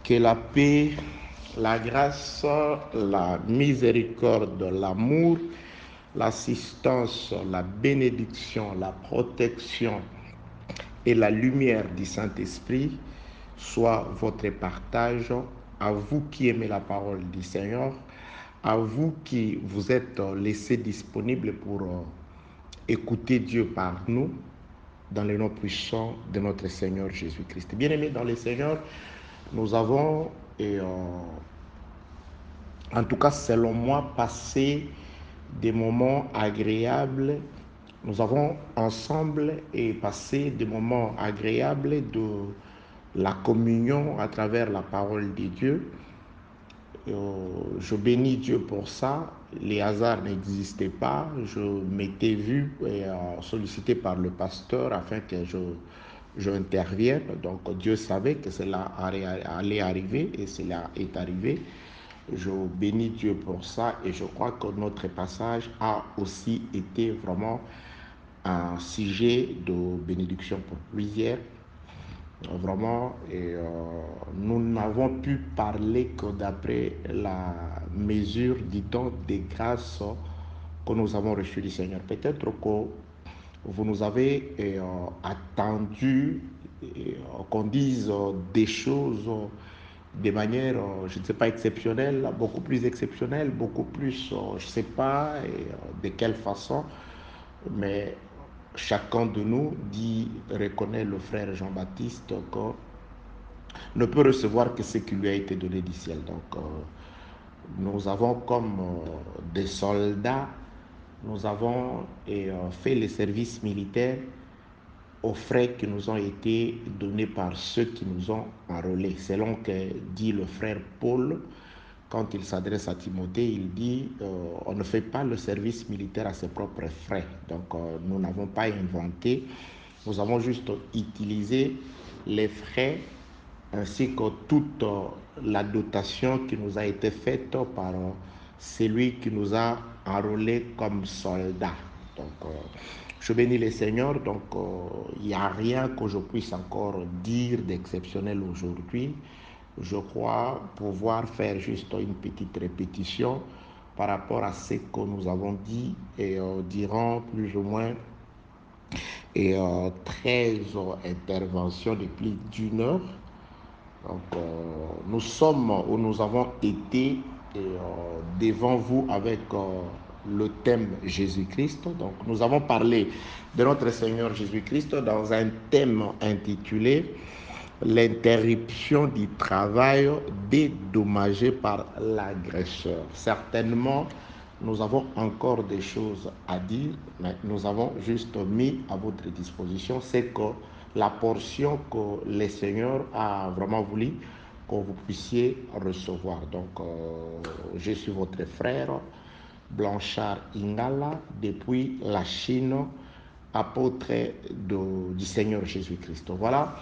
Que la paix, la grâce, la miséricorde, l'amour, l'assistance, la bénédiction, la protection et la lumière du Saint-Esprit soit votre partage, à vous qui aimez la parole du Seigneur, à vous qui vous êtes laissés disponibles pour écouter Dieu par nous, dans le nom puissant de notre Seigneur Jésus-Christ. Bien-aimés dans le Seigneur, nous avons, en tout cas selon moi, passé des moments agréables. Nous avons ensemble passé des moments agréables de la communion à travers la parole de Dieu. Je bénis Dieu pour ça. Les hasards n'existaient pas. Je m'étais vu et sollicité par le pasteur afin que je intervienne. Donc Dieu savait que cela allait arriver et cela est arrivé. Je bénis Dieu pour ça et je crois que notre passage a aussi été vraiment un sujet de bénédiction pour plusieurs. Vraiment, nous n'avons pu parler que d'après la mesure du don de grâce que nous avons reçu du Seigneur. Peut-être que vous nous avez attendu qu'on dise des choses de manière, je ne sais pas, exceptionnelle, beaucoup plus exceptionnelle, beaucoup plus, je ne sais pas de quelle façon, mais chacun de nous reconnaît le frère Jean-Baptiste que ne peut recevoir que ce qui lui a été donné du ciel. Donc, nous avons comme des soldats, nous avons fait les services militaires aux frais qui nous ont été donnés par ceux qui nous ont enrôlés. Selon que dit le frère Paul, quand il s'adresse à Timothée, il dit on ne fait pas le service militaire à ses propres frais. Donc, nous n'avons pas inventé, nous avons juste utilisé les frais ainsi que toute la dotation qui nous a été faite par celui qui nous a enrôlés comme soldats. Donc, je bénis le Seigneur. Donc, il n'y a rien que je puisse encore dire d'exceptionnel aujourd'hui. Je crois pouvoir faire juste une petite répétition par rapport à ce que nous avons dit et durant plus ou moins 13 interventions de plus d'une heure. Donc, nous sommes où nous avons été devant vous avec le thème Jésus-Christ. Donc, nous avons parlé de notre Seigneur Jésus-Christ dans un thème intitulé l'interruption du travail dédommagé par l'agresseur. Certainement, nous avons encore des choses à dire, mais nous avons juste mis à votre disposition c'est que la portion que le Seigneur a vraiment voulu que vous puissiez recevoir. Donc, je suis votre frère Blanchard Ingala depuis la Chine, apôtre du Seigneur Jésus-Christ. Voilà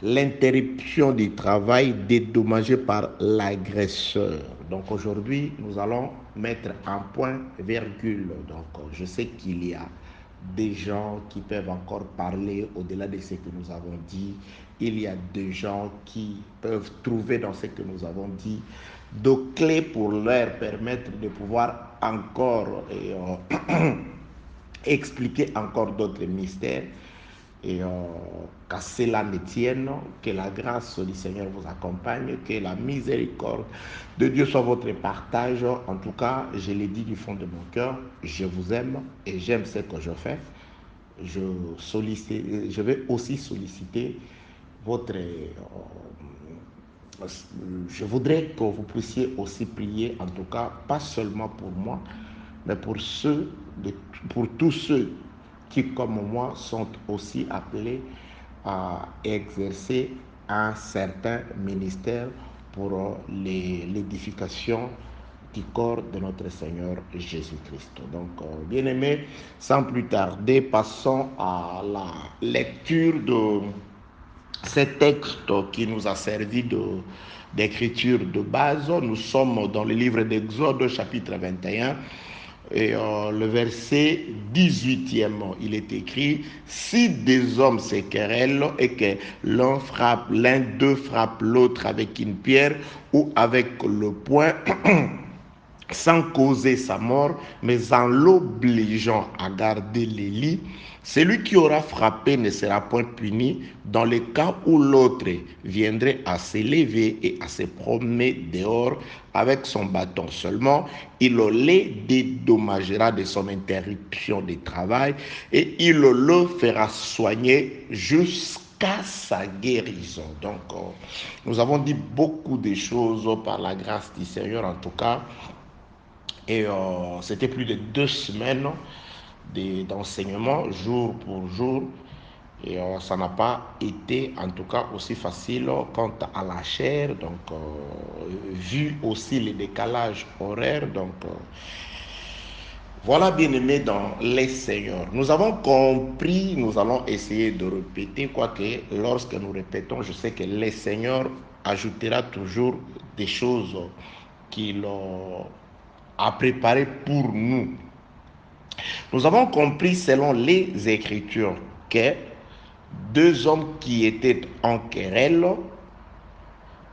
l'interruption du travail dédommagée par l'agresseur. Donc aujourd'hui, nous allons mettre un point virgule. Donc je sais qu'il y a des gens qui peuvent encore parler au-delà de ce que nous avons dit. Il y a des gens qui peuvent trouver dans ce que nous avons dit de clés pour leur permettre de pouvoir encore expliquer encore d'autres mystères. Et qu'à cela ne tienne, que la grâce du Seigneur vous accompagne, que la miséricorde de Dieu soit votre partage. En tout cas, je l'ai dit du fond de mon cœur, je vous aime et j'aime ce que je fais. Je vais aussi solliciter votre... je voudrais que vous puissiez aussi prier, en tout cas, pas seulement pour moi, mais pour tous ceux qui, comme moi, sont aussi appelés à exercer un certain ministère pour l'édification du corps de notre Seigneur Jésus-Christ. Donc, bien-aimés, sans plus tarder, passons à la lecture de ce texte qui nous a servi d'écriture de base. Nous sommes dans le livre d'Exode, chapitre 21. Et le verset 18e, il est écrit: si des hommes se querellent et que l'un d'eux frappe l'autre avec une pierre ou avec le poing, sans causer sa mort, mais en l'obligeant à garder les lits, celui qui aura frappé ne sera point puni dans le cas où l'autre viendrait à se lever et à se promener dehors avec son bâton. Seulement, il le dédommagera de son interruption de travail et il le fera soigner jusqu'à sa guérison. Donc, nous avons dit beaucoup de choses par la grâce du Seigneur, en tout cas. Et c'était plus de 2 semaines d'enseignement, jour pour jour. Et ça n'a pas été, en tout cas, aussi facile quant à la chair. Donc, vu aussi les décalages horaires. Donc, voilà, bien-aimés dans les Seigneurs. Nous avons compris, nous allons essayer de répéter, quoique lorsque nous répétons, je sais que les Seigneurs ajoutera toujours des choses qu'il a préparées pour nous. Nous avons compris selon les Écritures que 2 hommes qui étaient en querelle,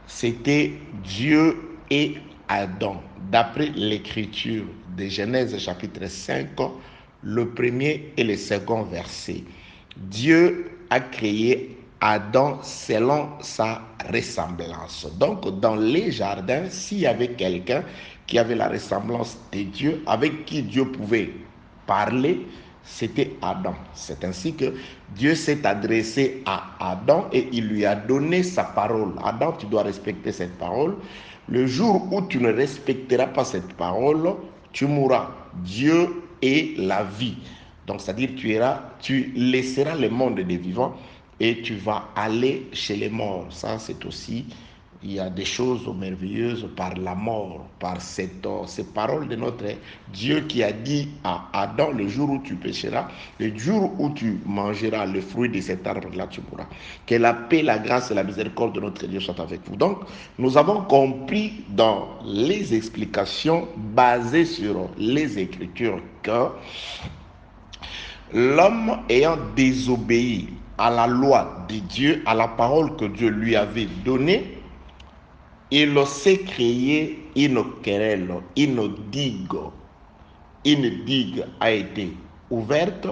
c'était Dieu et Adam. D'après l'Écriture de Genèse chapitre 5, le premier et le second verset. Dieu a créé Adam selon sa ressemblance. Donc, dans les jardins, s'il y avait quelqu'un qui avait la ressemblance de Dieu, avec qui Dieu pouvait parler, c'était Adam. C'est ainsi que Dieu s'est adressé à Adam et il lui a donné sa parole. Adam, tu dois respecter cette parole. Le jour où tu ne respecteras pas cette parole, tu mourras. Dieu est la vie. Donc, c'est-à-dire tu laisseras le monde des vivants et tu vas aller chez les morts. Ça, c'est aussi, il y a des choses merveilleuses par la mort, par ces paroles de notre Dieu qui a dit à Adam: le jour où tu pécheras, le jour où tu mangeras le fruit de cet arbre-là, tu mourras. Que la paix, la grâce et la miséricorde de notre Dieu soient avec vous. Donc, nous avons compris dans les explications basées sur les Écritures que l'homme ayant désobéi à la loi de Dieu, à la parole que Dieu lui avait donnée, il s'est créé une querelle, une digue. Une digue a été ouverte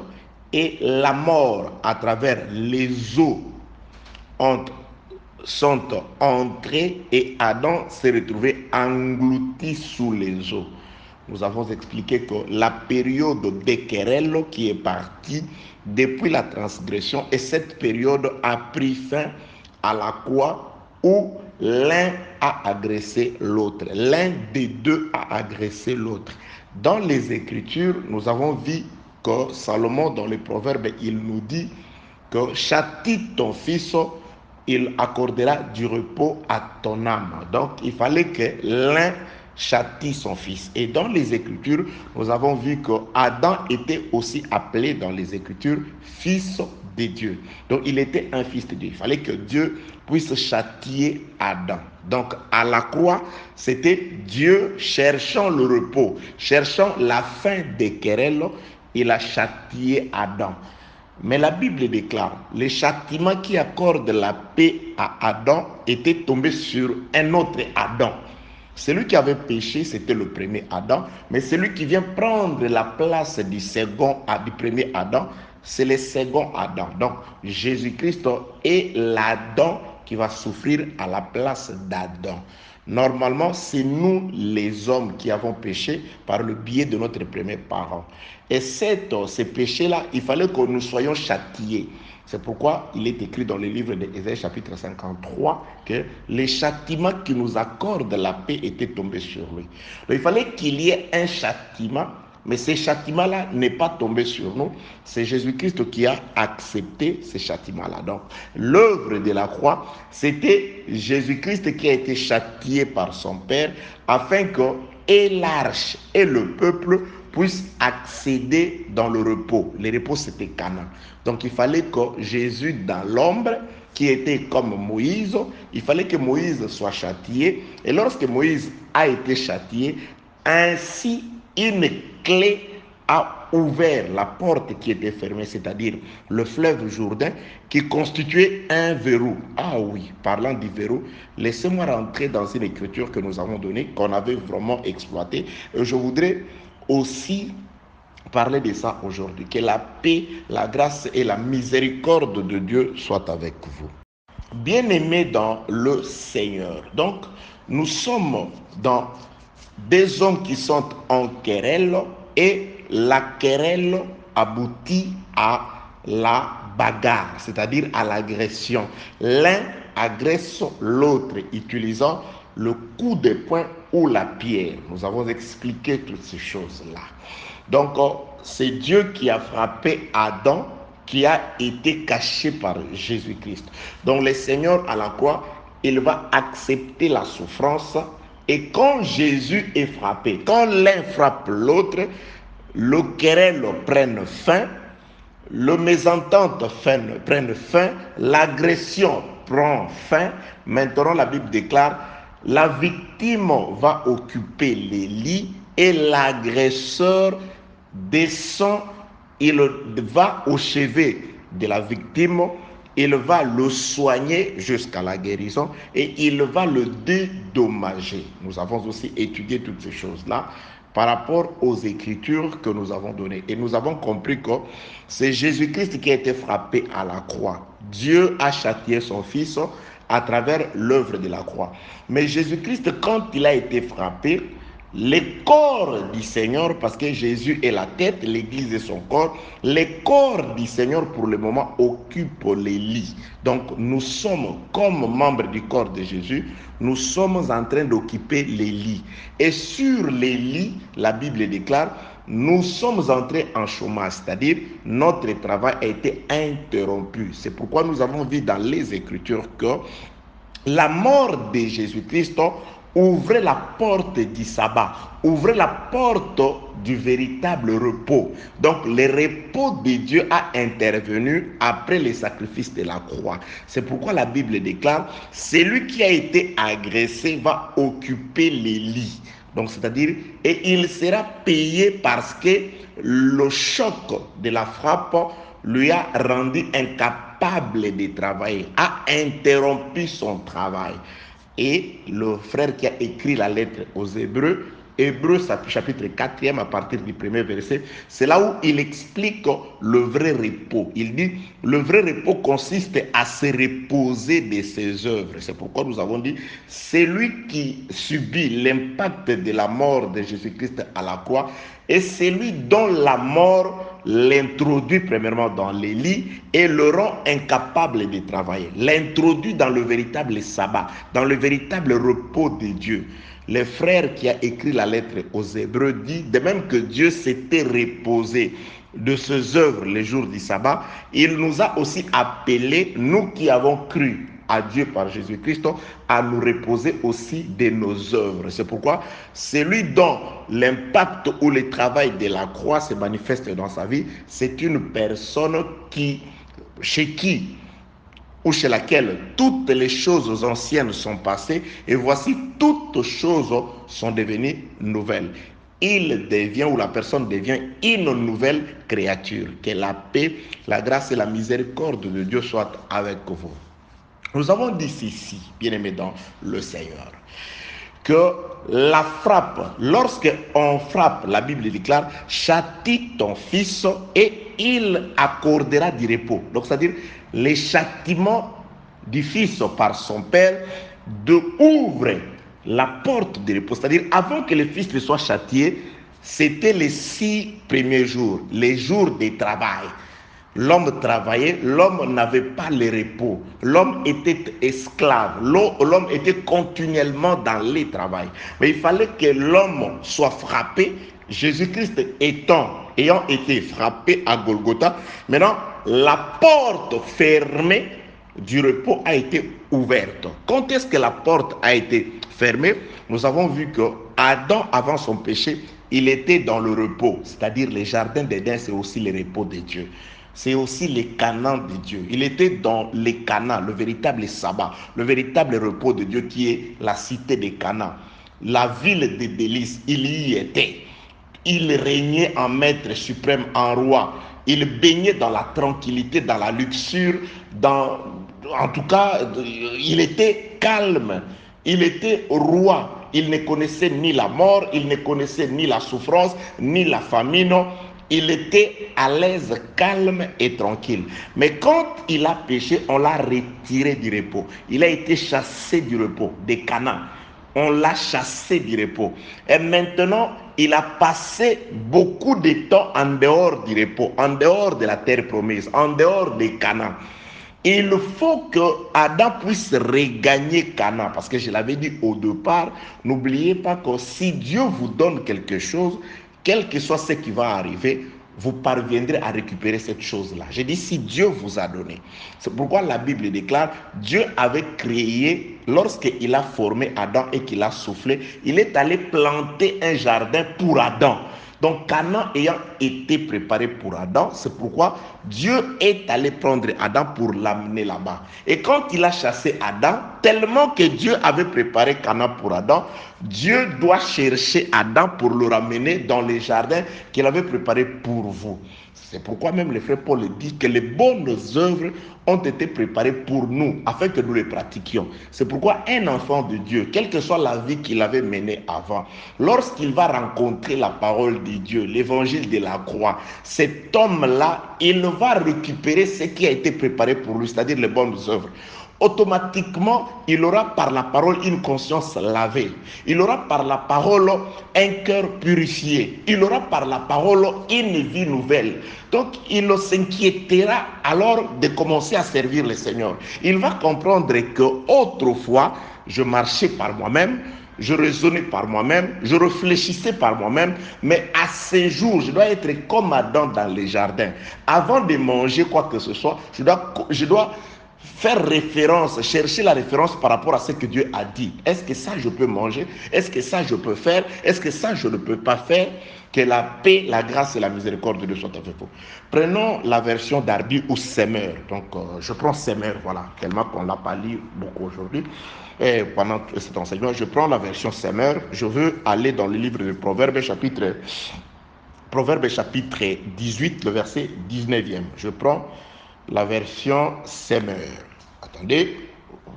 et la mort à travers les eaux sont entrées et Adam s'est retrouvé englouti sous les eaux. Nous avons expliqué que la période de querelle qui est partie depuis la transgression, et cette période a pris fin à la croix où l'un a agressé l'autre. L'un des deux a agressé l'autre. Dans les Écritures, nous avons vu que Salomon, dans les Proverbes, il nous dit que châtie ton fils, il accordera du repos à ton âme. Donc, il fallait que l'un châtie son fils. Et dans les Écritures, nous avons vu que Adam était aussi appelé dans les Écritures fils de Dieu. Donc, il était un fils de Dieu. Il fallait que Dieu puisse châtier Adam. Donc, à la croix, c'était Dieu cherchant le repos, cherchant la fin des querelles, il a châtié Adam. Mais la Bible déclare, le châtiment qui accorde la paix à Adam était tombé sur un autre Adam. Celui qui avait péché, c'était le premier Adam, mais celui qui vient prendre la place du premier Adam, c'est le second Adam. Donc, Jésus-Christ est l'Adam qui va souffrir à la place d'Adam. Normalement, c'est nous les hommes qui avons péché par le biais de notre premier parent. Et ce péché-là, il fallait que nous soyons châtiés. C'est pourquoi il est écrit dans le livre d'Ésaïe chapitre 53 que les châtiments qui nous accordent la paix étaient tombés sur lui. Donc il fallait qu'il y ait un châtiment, mais ce châtiment-là n'est pas tombé sur nous. C'est Jésus-Christ qui a accepté ce châtiment-là. Donc l'œuvre de la croix, c'était Jésus-Christ qui a été châtié par son Père afin que et l'arche et le peuple puissent accéder dans le repos. Le repos, c'était Canaan. Donc il fallait que Jésus, dans l'ombre, qui était comme Moïse, il fallait que Moïse soit châtié. Et lorsque Moïse a été châtié, ainsi une clé a ouvert la porte qui était fermée, c'est-à-dire le fleuve Jourdain, qui constituait un verrou. Ah oui, parlant du verrou, laissez-moi rentrer dans une écriture que nous avons donnée, qu'on avait vraiment exploitée. Et je voudrais aussi parler de ça aujourd'hui. Que la paix, la grâce et la miséricorde de Dieu soient avec vous. Bien-aimés dans le Seigneur. Donc, nous sommes dans des hommes qui sont en querelle et la querelle aboutit à la bagarre, c'est-à-dire à l'agression. L'un agresse l'autre utilisant le coup de poing ou la pierre. Nous avons expliqué toutes ces choses-là. Donc, c'est Dieu qui a frappé Adam, qui a été caché par Jésus-Christ. Donc, le Seigneur à la croix, il va accepter la souffrance. Et quand Jésus est frappé, quand l'un frappe l'autre, le querelle prenne fin, le mésentente prenne fin, l'agression prend fin. Maintenant, la Bible déclare, la victime va occuper les lits et l'agresseur descend, il va au chevet de la victime, il va le soigner jusqu'à la guérison et il va le dédommager. Nous avons aussi étudié toutes ces choses-là par rapport aux écritures que nous avons données. Et nous avons compris que c'est Jésus-Christ qui a été frappé à la croix. Dieu a châtié son Fils à travers l'œuvre de la croix. Mais Jésus-Christ, quand il a été frappé, le corps du Seigneur, parce que Jésus est la tête, l'Église est son corps, le corps du Seigneur pour le moment occupe les lits. Donc nous sommes comme membres du corps de Jésus, nous sommes en train d'occuper les lits. Et sur les lits, la Bible déclare, nous sommes entrés en chômage, c'est-à-dire notre travail a été interrompu. C'est pourquoi nous avons vu dans les Écritures que la mort de Jésus-Christ ouvrait la porte du sabbat, ouvrait la porte du véritable repos. Donc le repos de Dieu a intervenu après les sacrifices de la croix. C'est pourquoi la Bible déclare, celui qui a été agressé va occuper les lits. Donc c'est-à-dire, et il sera payé parce que le choc de la frappe lui a rendu incapable de travailler, a interrompu son travail. Et le frère qui a écrit la lettre aux Hébreux, Hébreux chapitre 4 à partir du premier verset, c'est là où il explique le vrai repos. Il dit, le vrai repos consiste à se reposer de ses œuvres. C'est pourquoi nous avons dit, celui qui subit l'impact de la mort de Jésus-Christ à la croix est celui dont la mort l'introduit premièrement dans les lits et le rend incapable de travailler. L'introduit dans le véritable sabbat, dans le véritable repos de Dieu. Le frère qui a écrit la lettre aux Hébreux dit, de même que Dieu s'était reposé de ses œuvres les jours du sabbat, il nous a aussi appelés, nous qui avons cru à Dieu par Jésus-Christ, à nous reposer aussi de nos œuvres. C'est pourquoi celui dont l'impact ou le travail de la croix se manifeste dans sa vie, c'est une personne chez laquelle toutes les choses anciennes sont passées et voici toutes choses sont devenues nouvelles. Il devient ou la personne devient une nouvelle créature. Que la paix, la grâce et la miséricorde de Dieu soient avec vous. Nous avons dit ceci, bien-aimés dans le Seigneur, que la frappe, lorsqu'on frappe, la Bible déclare, châtie ton fils et il accordera du repos. Donc, c'est-à-dire, les châtiments du fils par son père ouvre la porte du repos. C'est-à-dire, avant que le fils ne soit châtié, c'était les 6 premiers jours, les jours de travail. L'homme travaillait, l'homme n'avait pas le repos, l'homme était esclave, l'homme était continuellement dans le travail. Mais il fallait que l'homme soit frappé, Jésus-Christ ayant été frappé à Golgotha, maintenant la porte fermée du repos a été ouverte. Quand est-ce que la porte a été fermée? Nous avons vu que Adam, avant son péché, il était dans le repos, c'est-à-dire le jardin d'Éden, c'est aussi le repos de Dieu. C'est aussi les Canaan de Dieu. Il était dans les Canaan, le véritable sabbat, le véritable repos de Dieu qui est la cité de Canaan. La ville de délices, il y était. Il régnait en maître suprême, en roi. Il baignait dans la tranquillité, dans la luxure, en tout cas, il était calme. Il était roi. Il ne connaissait ni la mort, il ne connaissait ni la souffrance, ni la famine. Il était à l'aise, calme et tranquille. Mais quand il a péché, on l'a retiré du repos. Il a été chassé du repos, des Canaan. On l'a chassé du repos. Et maintenant, il a passé beaucoup de temps en dehors du repos, en dehors de la terre promise, en dehors des Canaan. Il faut que Adam puisse regagner Canaan. Parce que je l'avais dit au départ, n'oubliez pas que si Dieu vous donne quelque chose, quel que soit ce qui va arriver, vous parviendrez à récupérer cette chose-là. J'ai dit si Dieu vous a donné. C'est pourquoi la Bible déclare, Dieu avait créé, lorsqu'il a formé Adam et qu'il a soufflé, il est allé planter un jardin pour Adam. Donc Canaan ayant été préparé pour Adam, c'est pourquoi Dieu est allé prendre Adam pour l'amener là-bas. Et quand il a chassé Adam, tellement que Dieu avait préparé Canaan pour Adam, Dieu doit chercher Adam pour le ramener dans les jardins qu'il avait préparés pour vous. C'est pourquoi même le frère Paul dit que les bonnes œuvres ont été préparées pour nous, afin que nous les pratiquions. C'est pourquoi un enfant de Dieu, quelle que soit la vie qu'il avait menée avant, lorsqu'il va rencontrer la parole de Dieu, l'évangile de la croix, cet homme-là, il va récupérer ce qui a été préparé pour lui, c'est-à-dire les bonnes œuvres. Automatiquement, il aura par la parole une conscience lavée. Il aura par la parole un cœur purifié. Il aura par la parole une vie nouvelle. Donc, il s'inquiétera alors de commencer à servir le Seigneur. Il va comprendre que autrefois, je marchais par moi-même, je raisonnais par moi-même, je réfléchissais par moi-même, mais à ce jour, je dois être comme Adam dans les jardins. Avant de manger quoi que ce soit, je dois faire référence, chercher la référence par rapport à ce que Dieu a dit. Est-ce que ça je peux manger? Est-ce que ça je peux faire? Est-ce que ça je ne peux pas faire? Que la paix, la grâce et la miséricorde de Dieu soient avec vous. Prenons la version d'Arby ou Semeur. Donc je prends Semeur, voilà, tellement qu'on ne l'a pas lu beaucoup aujourd'hui. Et pendant cet enseignement, je prends la version Semeur. Je veux aller dans le livre de Proverbes chapitre 18, le verset 19e. Je prends la version Semeur. Attendez,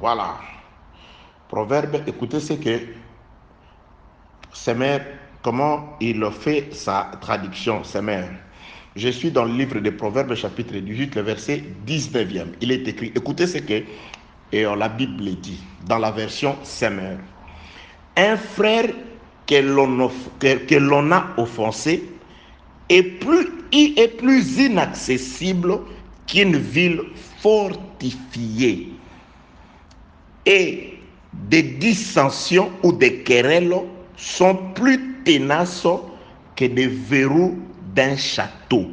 voilà. Proverbe, écoutez ce que Semeur, comment il fait sa traduction, Semeur. Je suis dans le livre de Proverbes, chapitre 18, le verset 19e. Il est écrit, écoutez ce que la Bible dit, dans la version Semeur. Un frère que l'on a offensé est plus inaccessible qu'une ville fortifiée, et des dissensions ou des querelles sont plus tenaces que des verrous d'un château.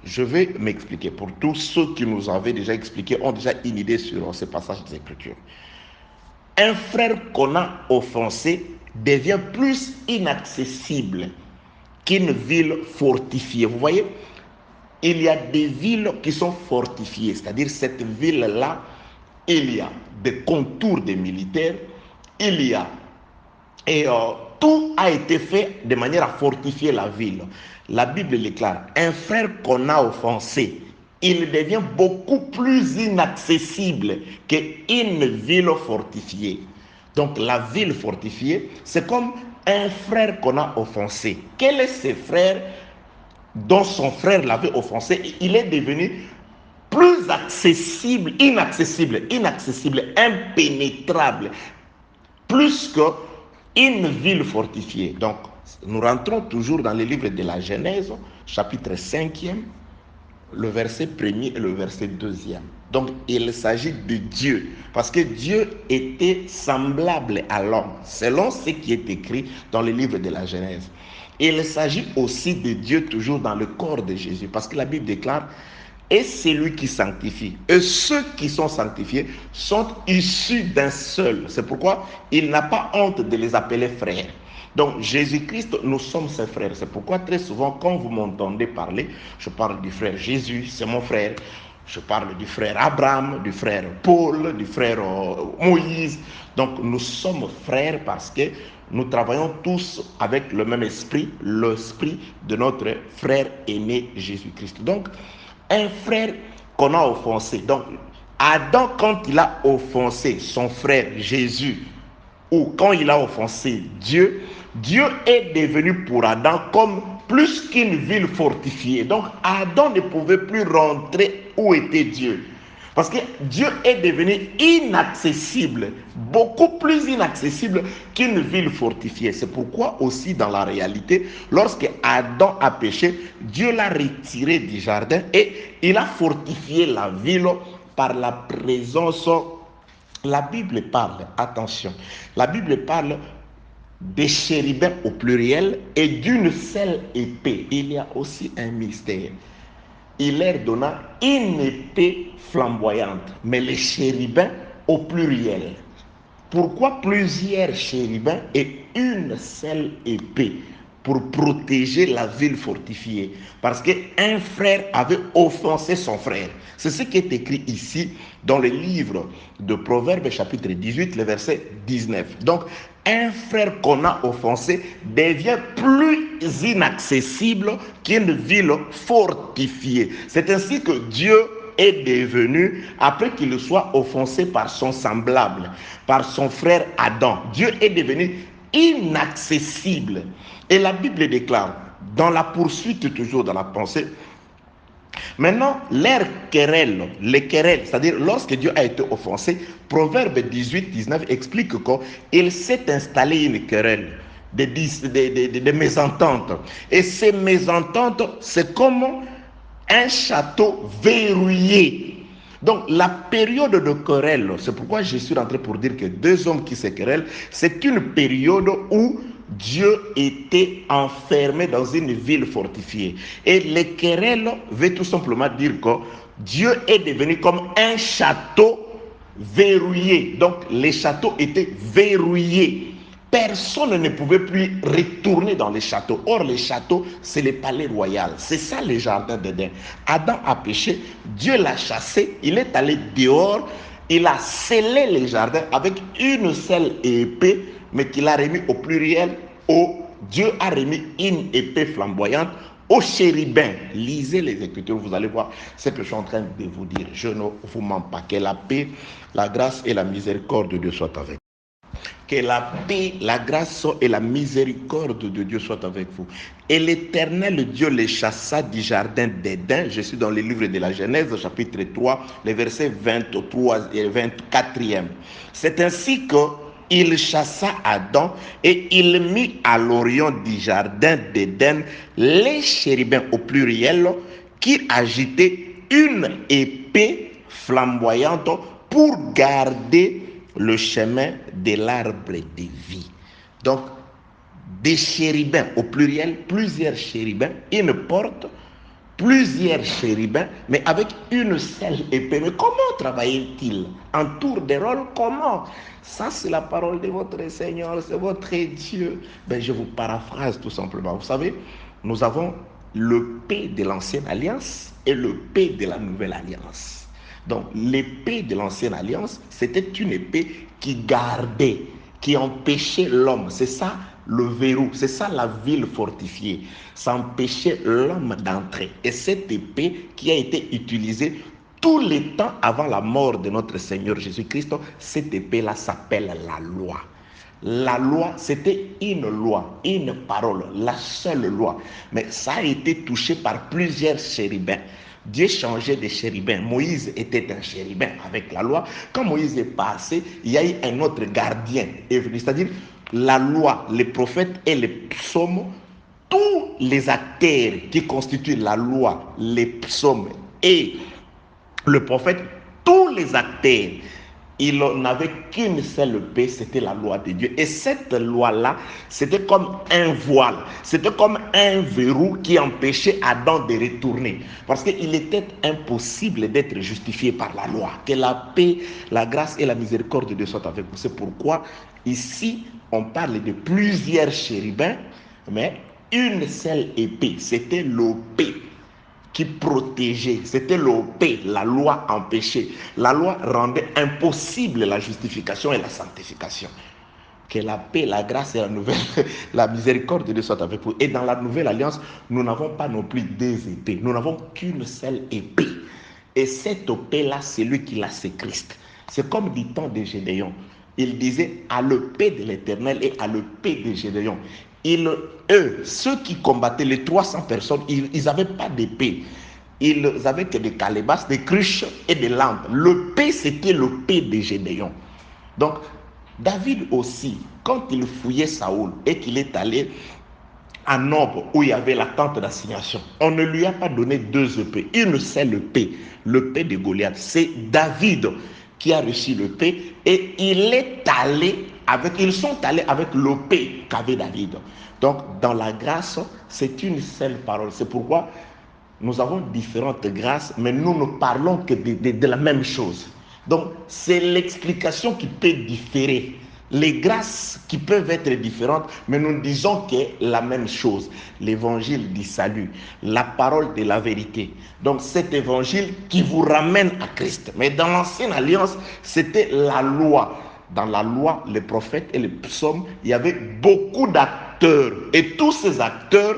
Je vais m'expliquer. Pour tous ceux qui nous avaient déjà expliqué, ont déjà une idée sur ce passage des Écritures. Un frère qu'on a offensé devient plus inaccessible qu'une ville fortifiée. Vous voyez, il y a des villes qui sont fortifiées, c'est-à-dire cette ville-là, il y a des contours des militaires, il y a tout a été fait de manière à fortifier la ville. La Bible déclare, un frère qu'on a offensé, il devient beaucoup plus inaccessible qu'une ville fortifiée. Donc la ville fortifiée, c'est comme un frère qu'on a offensé. Quel est ce frère dont son frère l'avait offensé? Il est devenu plus accessible, inaccessible, impénétrable, plus qu'une ville fortifiée. Donc, nous rentrons toujours dans le livre de la Genèse, chapitre 5e, le verset 1er et le verset 2e. Donc, il s'agit de Dieu, parce que Dieu était semblable à l'homme, selon ce qui est écrit dans le livre de la Genèse. Et il s'agit aussi de Dieu toujours dans le corps de Jésus, parce que la Bible déclare, et c'est lui qui sanctifie. Et ceux qui sont sanctifiés sont issus d'un seul. C'est pourquoi il n'a pas honte de les appeler frères. Donc Jésus-Christ, nous sommes ses frères. C'est pourquoi très souvent, quand vous m'entendez parler, je parle du frère Jésus, c'est mon frère. Je parle du frère Abraham, du frère Paul, du frère Moïse. Donc nous sommes frères parce que nous travaillons tous avec le même esprit, l'esprit de notre frère aîné Jésus-Christ. Donc un frère qu'on a offensé. Donc Adam, quand il a offensé son frère Jésus, ou quand il a offensé Dieu, Dieu est devenu pour Adam comme plus qu'une ville fortifiée. Donc Adam ne pouvait plus rentrer où était Dieu. Parce que Dieu est devenu inaccessible, beaucoup plus inaccessible qu'une ville fortifiée. C'est pourquoi aussi dans la réalité, lorsque Adam a péché, Dieu l'a retiré du jardin et il a fortifié la ville par la présence. La Bible parle, attention, la Bible parle des chérubins au pluriel et d'une seule épée. Il y a aussi un mystère. Il leur donna une épée flamboyante, mais les chérubins au pluriel. Pourquoi plusieurs chérubins et une seule épée? Pour protéger la ville fortifiée. Parce qu'un frère avait offensé son frère. C'est ce qui est écrit ici dans le livre de Proverbes chapitre 18, le verset 19. Donc, un frère qu'on a offensé devient plus inaccessible qu'une ville fortifiée. C'est ainsi que Dieu est devenu, après qu'il soit offensé par son semblable, par son frère Adam, Dieu est devenu inaccessible. Et la Bible déclare, dans la poursuite toujours dans la pensée, maintenant, les querelles, c'est-à-dire lorsque Dieu a été offensé, Proverbe 18, 19 explique qu'il s'est installé une querelle, des mésententes. Et ces mésententes, c'est comme un château verrouillé. Donc la période de querelle, c'est pourquoi je suis rentré pour dire que deux hommes qui se querellent, c'est une période où Dieu était enfermé dans une ville fortifiée. Et les querelles veut tout simplement dire que Dieu est devenu comme un château verrouillé. Donc les châteaux étaient verrouillés. Personne ne pouvait plus retourner dans les châteaux. Or, les châteaux, c'est le palais royal. C'est ça le jardin d'Éden. Adam a péché, Dieu l'a chassé, il est allé dehors, il a scellé les jardins avec une seule épée, mais qu'il a remis au pluriel. Dieu a remis une épée flamboyante aux chérubins. Lisez les Écritures, vous allez voir ce que je suis en train de vous dire. Je ne vous mens pas. Que la paix, la grâce et la miséricorde de Dieu soient avec vous. Que la paix, la grâce et la miséricorde de Dieu soient avec vous. Et l'Éternel Dieu les chassa du jardin d'Éden. Je suis dans le livre de la Genèse, chapitre 3, les versets 23 et 24e. C'est ainsi qu'il chassa Adam et il mit à l'orient du jardin d'Éden les chérubins au pluriel qui agitaient une épée flamboyante pour garder le chemin de l'arbre de vie. Donc, des chérubins au pluriel, plusieurs chérubins, une porte, plusieurs chérubins, mais avec une seule épée. Mais comment travaillait-il? En tour de rôle, comment? Ça, c'est la parole de votre Seigneur, c'est votre Dieu. Ben, je vous paraphrase tout simplement. Vous savez, nous avons le P de l'ancienne alliance et le P de la nouvelle alliance. Donc l'épée de l'ancienne alliance, c'était une épée qui gardait, qui empêchait l'homme. C'est ça le verrou, c'est ça la ville fortifiée. Ça empêchait l'homme d'entrer. Et cette épée qui a été utilisée tous les temps avant la mort de notre Seigneur Jésus-Christ, cette épée-là s'appelle la loi. La loi, c'était une loi, une parole, la seule loi. Mais ça a été touché par plusieurs chérubins. Dieu changeait de chérubin. Moïse était un chérubin avec la loi. Quand Moïse est passé, il y a eu un autre gardien est venu. C'est-à-dire la loi, les prophètes et les psaumes, tous les acteurs qui constituent la loi, les psaumes et le prophète, tous les acteurs, il n'avait qu'une seule épée, c'était la loi de Dieu. Et cette loi-là, c'était comme un voile, c'était comme un verrou qui empêchait Adam de retourner. Parce qu'il était impossible d'être justifié par la loi. Que la paix, la grâce et la miséricorde de Dieu soient avec vous. C'est pourquoi ici, on parle de plusieurs chérubins, mais une seule épée, c'était l'épée qui protégeait. C'était l'OP, la loi empêchait. La loi rendait impossible la justification et la sanctification. Que la paix, la grâce et la nouvelle, la miséricorde de Dieu soient avec vous. Et dans la nouvelle alliance, nous n'avons pas non plus deux épées. Nous n'avons qu'une seule épée. Et cette épée-là, c'est lui qui l'a, c'est Christ. C'est comme du temps de Gédéon. Il disait à l'épée de l'Éternel et à l'épée de Gédéon. Eux, ceux qui combattaient les 300 personnes, ils n'avaient pas d'épée. Ils avaient que des calebasses, des cruches et des lampes. L'épée, c'était l'épée de Gédéon. Donc, David aussi, quand il fouillait Saoul et qu'il est allé à Nob où il y avait la tente d'assignation, on ne lui a pas donné deux épées, une seule épée, l'épée de Goliath. C'est David qui a reçu l'épée et ils sont allés avec l'épée qu'avait David. Donc dans la grâce, c'est une seule parole. C'est pourquoi nous avons différentes grâces, mais nous ne parlons que de la même chose. Donc, c'est l'explication qui peut différer. Les grâces qui peuvent être différentes, mais nous disons que la même chose. L'évangile du salut, la parole de la vérité. Donc, cet évangile qui vous ramène à Christ. Mais dans l'ancienne alliance, c'était la loi. Dans la loi, les prophètes et les psaumes, il y avait beaucoup d'acteurs. Et tous ces acteurs,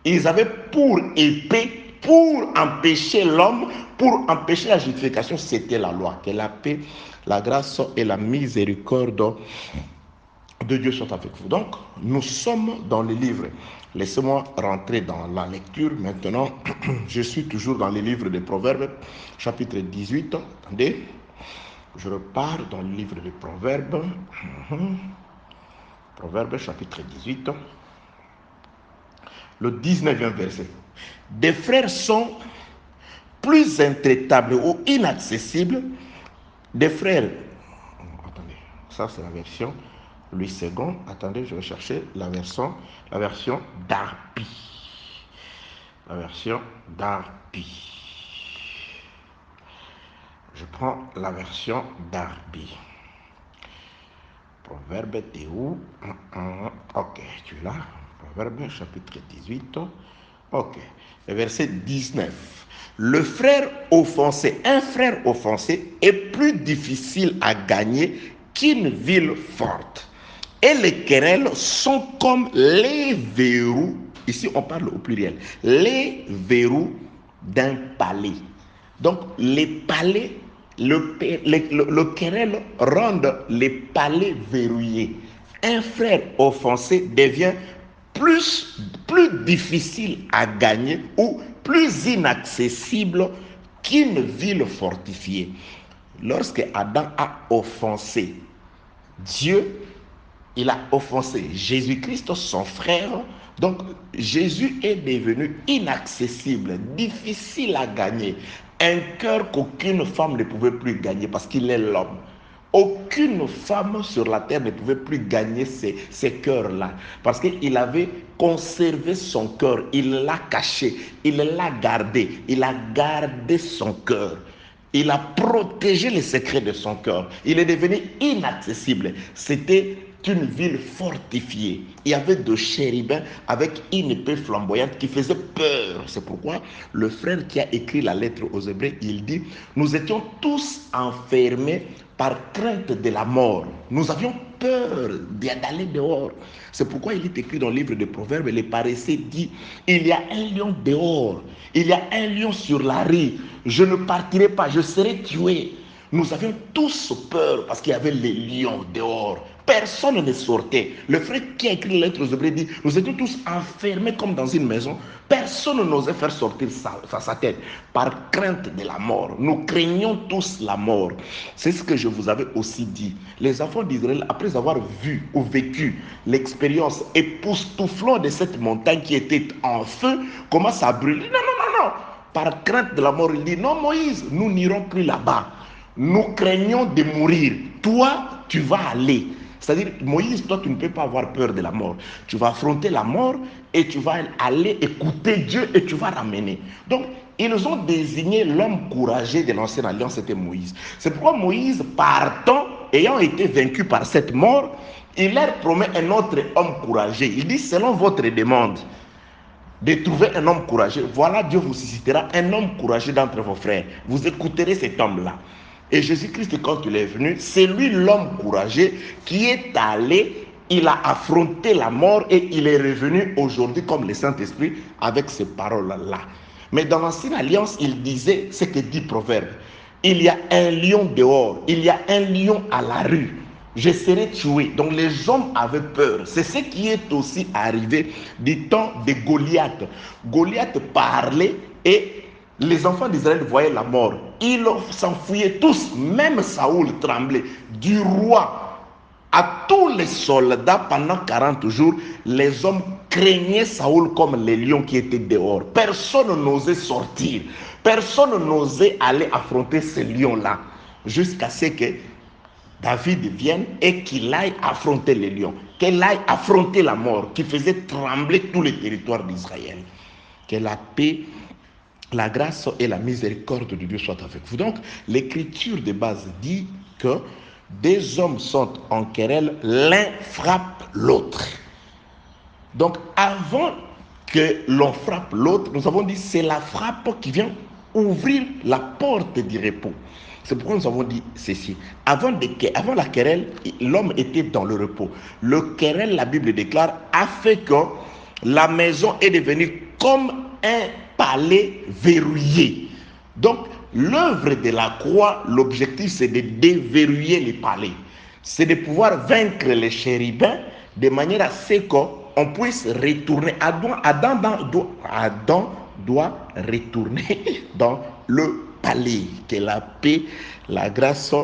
ils avaient pour épée, pour empêcher l'homme, pour empêcher la justification, c'était la loi. Que la paix, la grâce et la miséricorde de Dieu soient avec vous. Donc, nous sommes dans le livre. Laissez-moi rentrer dans la lecture maintenant. Je suis toujours dans le livre des Proverbes, chapitre 18. Attendez, je repars dans le livre des Proverbes. Proverbes, chapitre 18. Le 19e verset. Des frères sont plus intraitables ou inaccessibles. Des frères, attendez, ça c'est la version Louis II. Attendez, je vais chercher la version Darby. La version Darby. Je prends la version Darby. Proverbe, t'es où? Ok, tu es là. Proverbe, chapitre 18. Ok. Le verset 19. Le frère offensé, un frère offensé est plus difficile à gagner qu'une ville forte. Et les querelles sont comme les verrous, ici on parle au pluriel, les verrous d'un palais. Donc les palais, le querelle rendent les palais verrouillés. Un frère offensé devient plus difficile à gagner ou plus inaccessible qu'une ville fortifiée. Lorsque Adam a offensé Dieu, il a offensé Jésus-Christ, son frère. Donc Jésus est devenu inaccessible, difficile à gagner. Un cœur qu'aucune femme ne pouvait plus gagner parce qu'il est l'homme. Aucune femme sur la terre ne pouvait plus gagner ces cœurs-là parce qu'il avait conservé son cœur, il l'a caché, il l'a gardé, il a gardé son cœur. Il a protégé les secrets de son cœur. Il est devenu inaccessible. C'était une ville fortifiée. Il y avait de chérubins avec une épée flamboyante qui faisait peur. C'est pourquoi le frère qui a écrit la lettre aux Hébreux, il dit, nous étions tous enfermés par crainte de la mort. Nous avions peur d'aller dehors. C'est pourquoi il est écrit dans le livre des Proverbes, les paresseux dit, il y a un lion dehors, il y a un lion sur la rue, je ne partirai pas, je serai tué. Nous avions tous peur parce qu'il y avait les lions dehors. Personne ne sortait. Le frère qui a écrit la lettre aux Hébreux dit, nous étions tous enfermés comme dans une maison. Personne n'osait faire sortir sa tête par crainte de la mort. Nous craignions tous la mort. C'est ce que je vous avais aussi dit. Les enfants d'Israël, après avoir vu ou vécu l'expérience époustouflante de cette montagne qui était en feu, commencent à brûler. Non. Par crainte de la mort, il dit, non Moïse, nous n'irons plus là-bas. Nous craignons de mourir. Toi, tu vas aller. C'est-à-dire, Moïse, toi, tu ne peux pas avoir peur de la mort. Tu vas affronter la mort et tu vas aller écouter Dieu et tu vas ramener. Donc, ils ont désigné l'homme courageux de l'ancienne alliance, c'était Moïse. C'est pourquoi Moïse, partant, ayant été vaincu par cette mort, il leur promet un autre homme courageux. Il dit, selon votre demande, de trouver un homme courageux, voilà, Dieu vous suscitera un homme courageux d'entre vos frères. Vous écouterez cet homme-là. Et Jésus-Christ, quand il est venu, c'est lui l'homme courageux qui est allé, il a affronté la mort et il est revenu aujourd'hui comme le Saint-Esprit avec ces paroles-là. Mais dans l'Ancienne Alliance, il disait ce que dit Proverbe. Il y a un lion dehors, il y a un lion à la rue. Je serai tué. Donc les hommes avaient peur. C'est ce qui est aussi arrivé du temps de Goliath. Goliath parlait et les enfants d'Israël voyaient la mort. Ils s'enfuyaient tous, même Saoul tremblait. Du roi à tous les soldats pendant 40 jours, les hommes craignaient Saoul comme les lions qui étaient dehors. Personne n'osait sortir. Personne n'osait aller affronter ces lions-là. Jusqu'à ce que David vienne et qu'il aille affronter les lions. Qu'il aille affronter la mort qui faisait trembler tous les territoires d'Israël. Que la paix, la grâce et la miséricorde de Dieu soient avec vous. Donc, l'écriture de base dit que des hommes sont en querelle, l'un frappe l'autre. Donc, avant que l'on frappe l'autre, nous avons dit c'est la frappe qui vient ouvrir la porte du repos. C'est pourquoi nous avons dit ceci. Avant la querelle, l'homme était dans le repos. Le querelle, la Bible déclare, a fait que la maison est devenue comme un palais verrouillé. Donc, l'œuvre de la croix, l'objectif, c'est de déverrouiller les palais. C'est de pouvoir vaincre les chérubins de manière à ce qu'on puisse retourner. Adam doit retourner dans le palais. Que la paix, la grâce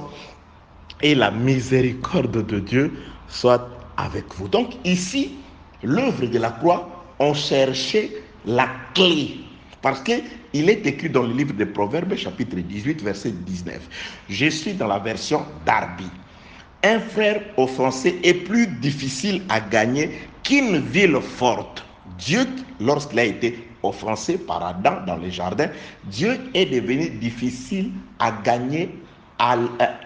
et la miséricorde de Dieu soient avec vous. Donc ici, l'œuvre de la croix, on cherchait la clé. Parce qu'il est écrit dans le livre de Proverbes, chapitre 18, verset 19. Je suis dans la version Darby. Un frère offensé est plus difficile à gagner qu'une ville forte. Dieu, lorsqu'il a été offensé par Adam dans le jardin, Dieu est devenu difficile à gagner,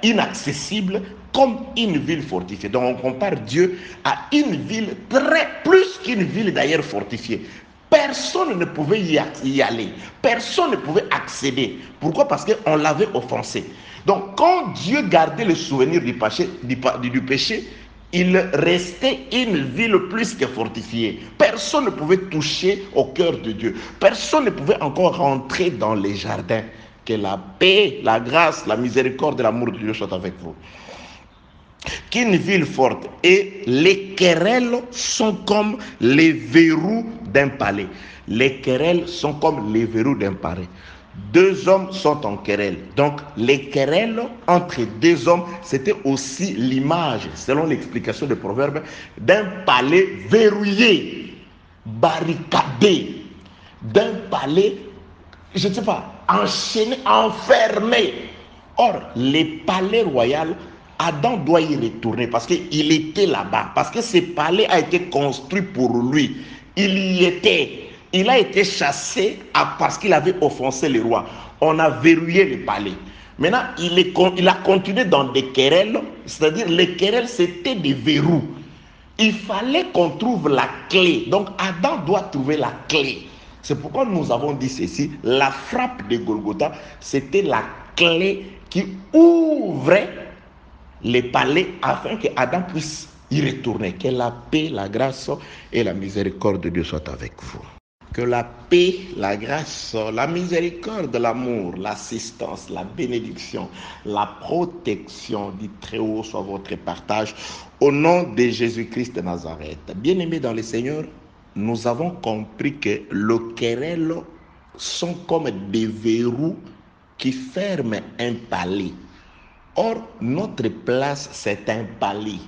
inaccessible comme une ville fortifiée. Donc on compare Dieu à une ville plus qu'une ville d'ailleurs fortifiée. Personne ne pouvait y aller. Personne ne pouvait accéder. Pourquoi? Parce qu'on l'avait offensé. Donc quand Dieu gardait le souvenir du péché, il restait une ville plus que fortifiée. Personne ne pouvait toucher au cœur de Dieu. Personne ne pouvait encore rentrer dans les jardins. Que la paix, la grâce, la miséricorde et l'amour de Dieu soient avec vous. Qu'une ville forte et les querelles sont comme les verrous d'un palais. Les querelles sont comme les verrous d'un palais. Deux hommes sont en querelle. Donc, les querelles entre deux hommes, c'était aussi l'image, selon l'explication des proverbes, d'un palais verrouillé, barricadé, d'un palais, je ne sais pas, enchaîné, enfermé. Or, les palais royaux, Adam doit y retourner parce qu'il était là-bas, parce que ce palais a été construit pour lui. Il y était. Il a été chassé parce qu'il avait offensé le roi. On a verrouillé le palais. Maintenant, il a continué dans des querelles, c'est-à-dire les querelles, c'était des verrous. Il fallait qu'on trouve la clé. Donc, Adam doit trouver la clé. C'est pourquoi nous avons dit ceci. La frappe de Golgotha, c'était la clé qui ouvrait les palais afin que Adam puisse y retourner. Que la paix, la grâce et la miséricorde de Dieu soient avec vous. Que la paix, la grâce, la miséricorde, l'amour, l'assistance, la bénédiction, la protection du Très-Haut soit votre partage au nom de Jésus-Christ de Nazareth. Bien-aimés dans le Seigneur, nous avons compris que les querelles sont comme des verrous qui ferment un palais. Or, notre place, c'est un palais.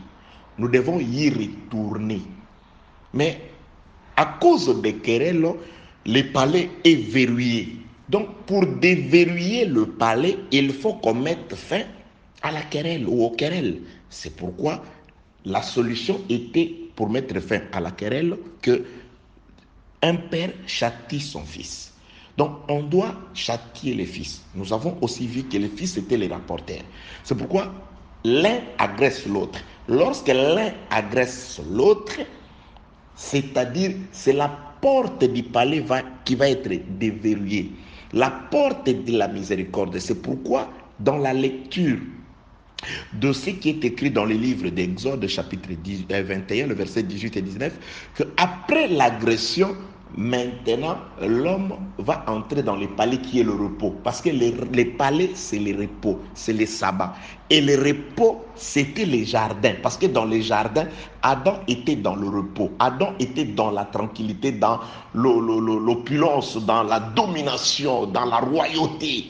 Nous devons y retourner. Mais à cause des querelles, le palais est verrouillé. Donc, pour déverrouiller le palais, il faut qu'on mette fin à la querelle ou aux querelles. C'est pourquoi la solution était, pour mettre fin à la querelle, que un père châtie son fils. Donc, on doit châtier les fils. Nous avons aussi vu que les fils étaient les rapporteurs. C'est pourquoi l'un agresse l'autre. Lorsque l'un agresse l'autre, c'est-à-dire c'est la porte du palais qui va être déverrouillée. La porte de la miséricorde. C'est pourquoi dans la lecture de ce qui est écrit dans le livre d'Exode, chapitre 21, le verset 18 et 19, qu'après l'agression, maintenant, l'homme va entrer dans le palais qui est le repos. Parce que les palais, c'est le repos, c'est le sabbat. Et le repos, c'était les jardins. Parce que dans les jardins, Adam était dans le repos. Adam était dans la tranquillité, dans l'opulence, dans la domination, dans la royauté.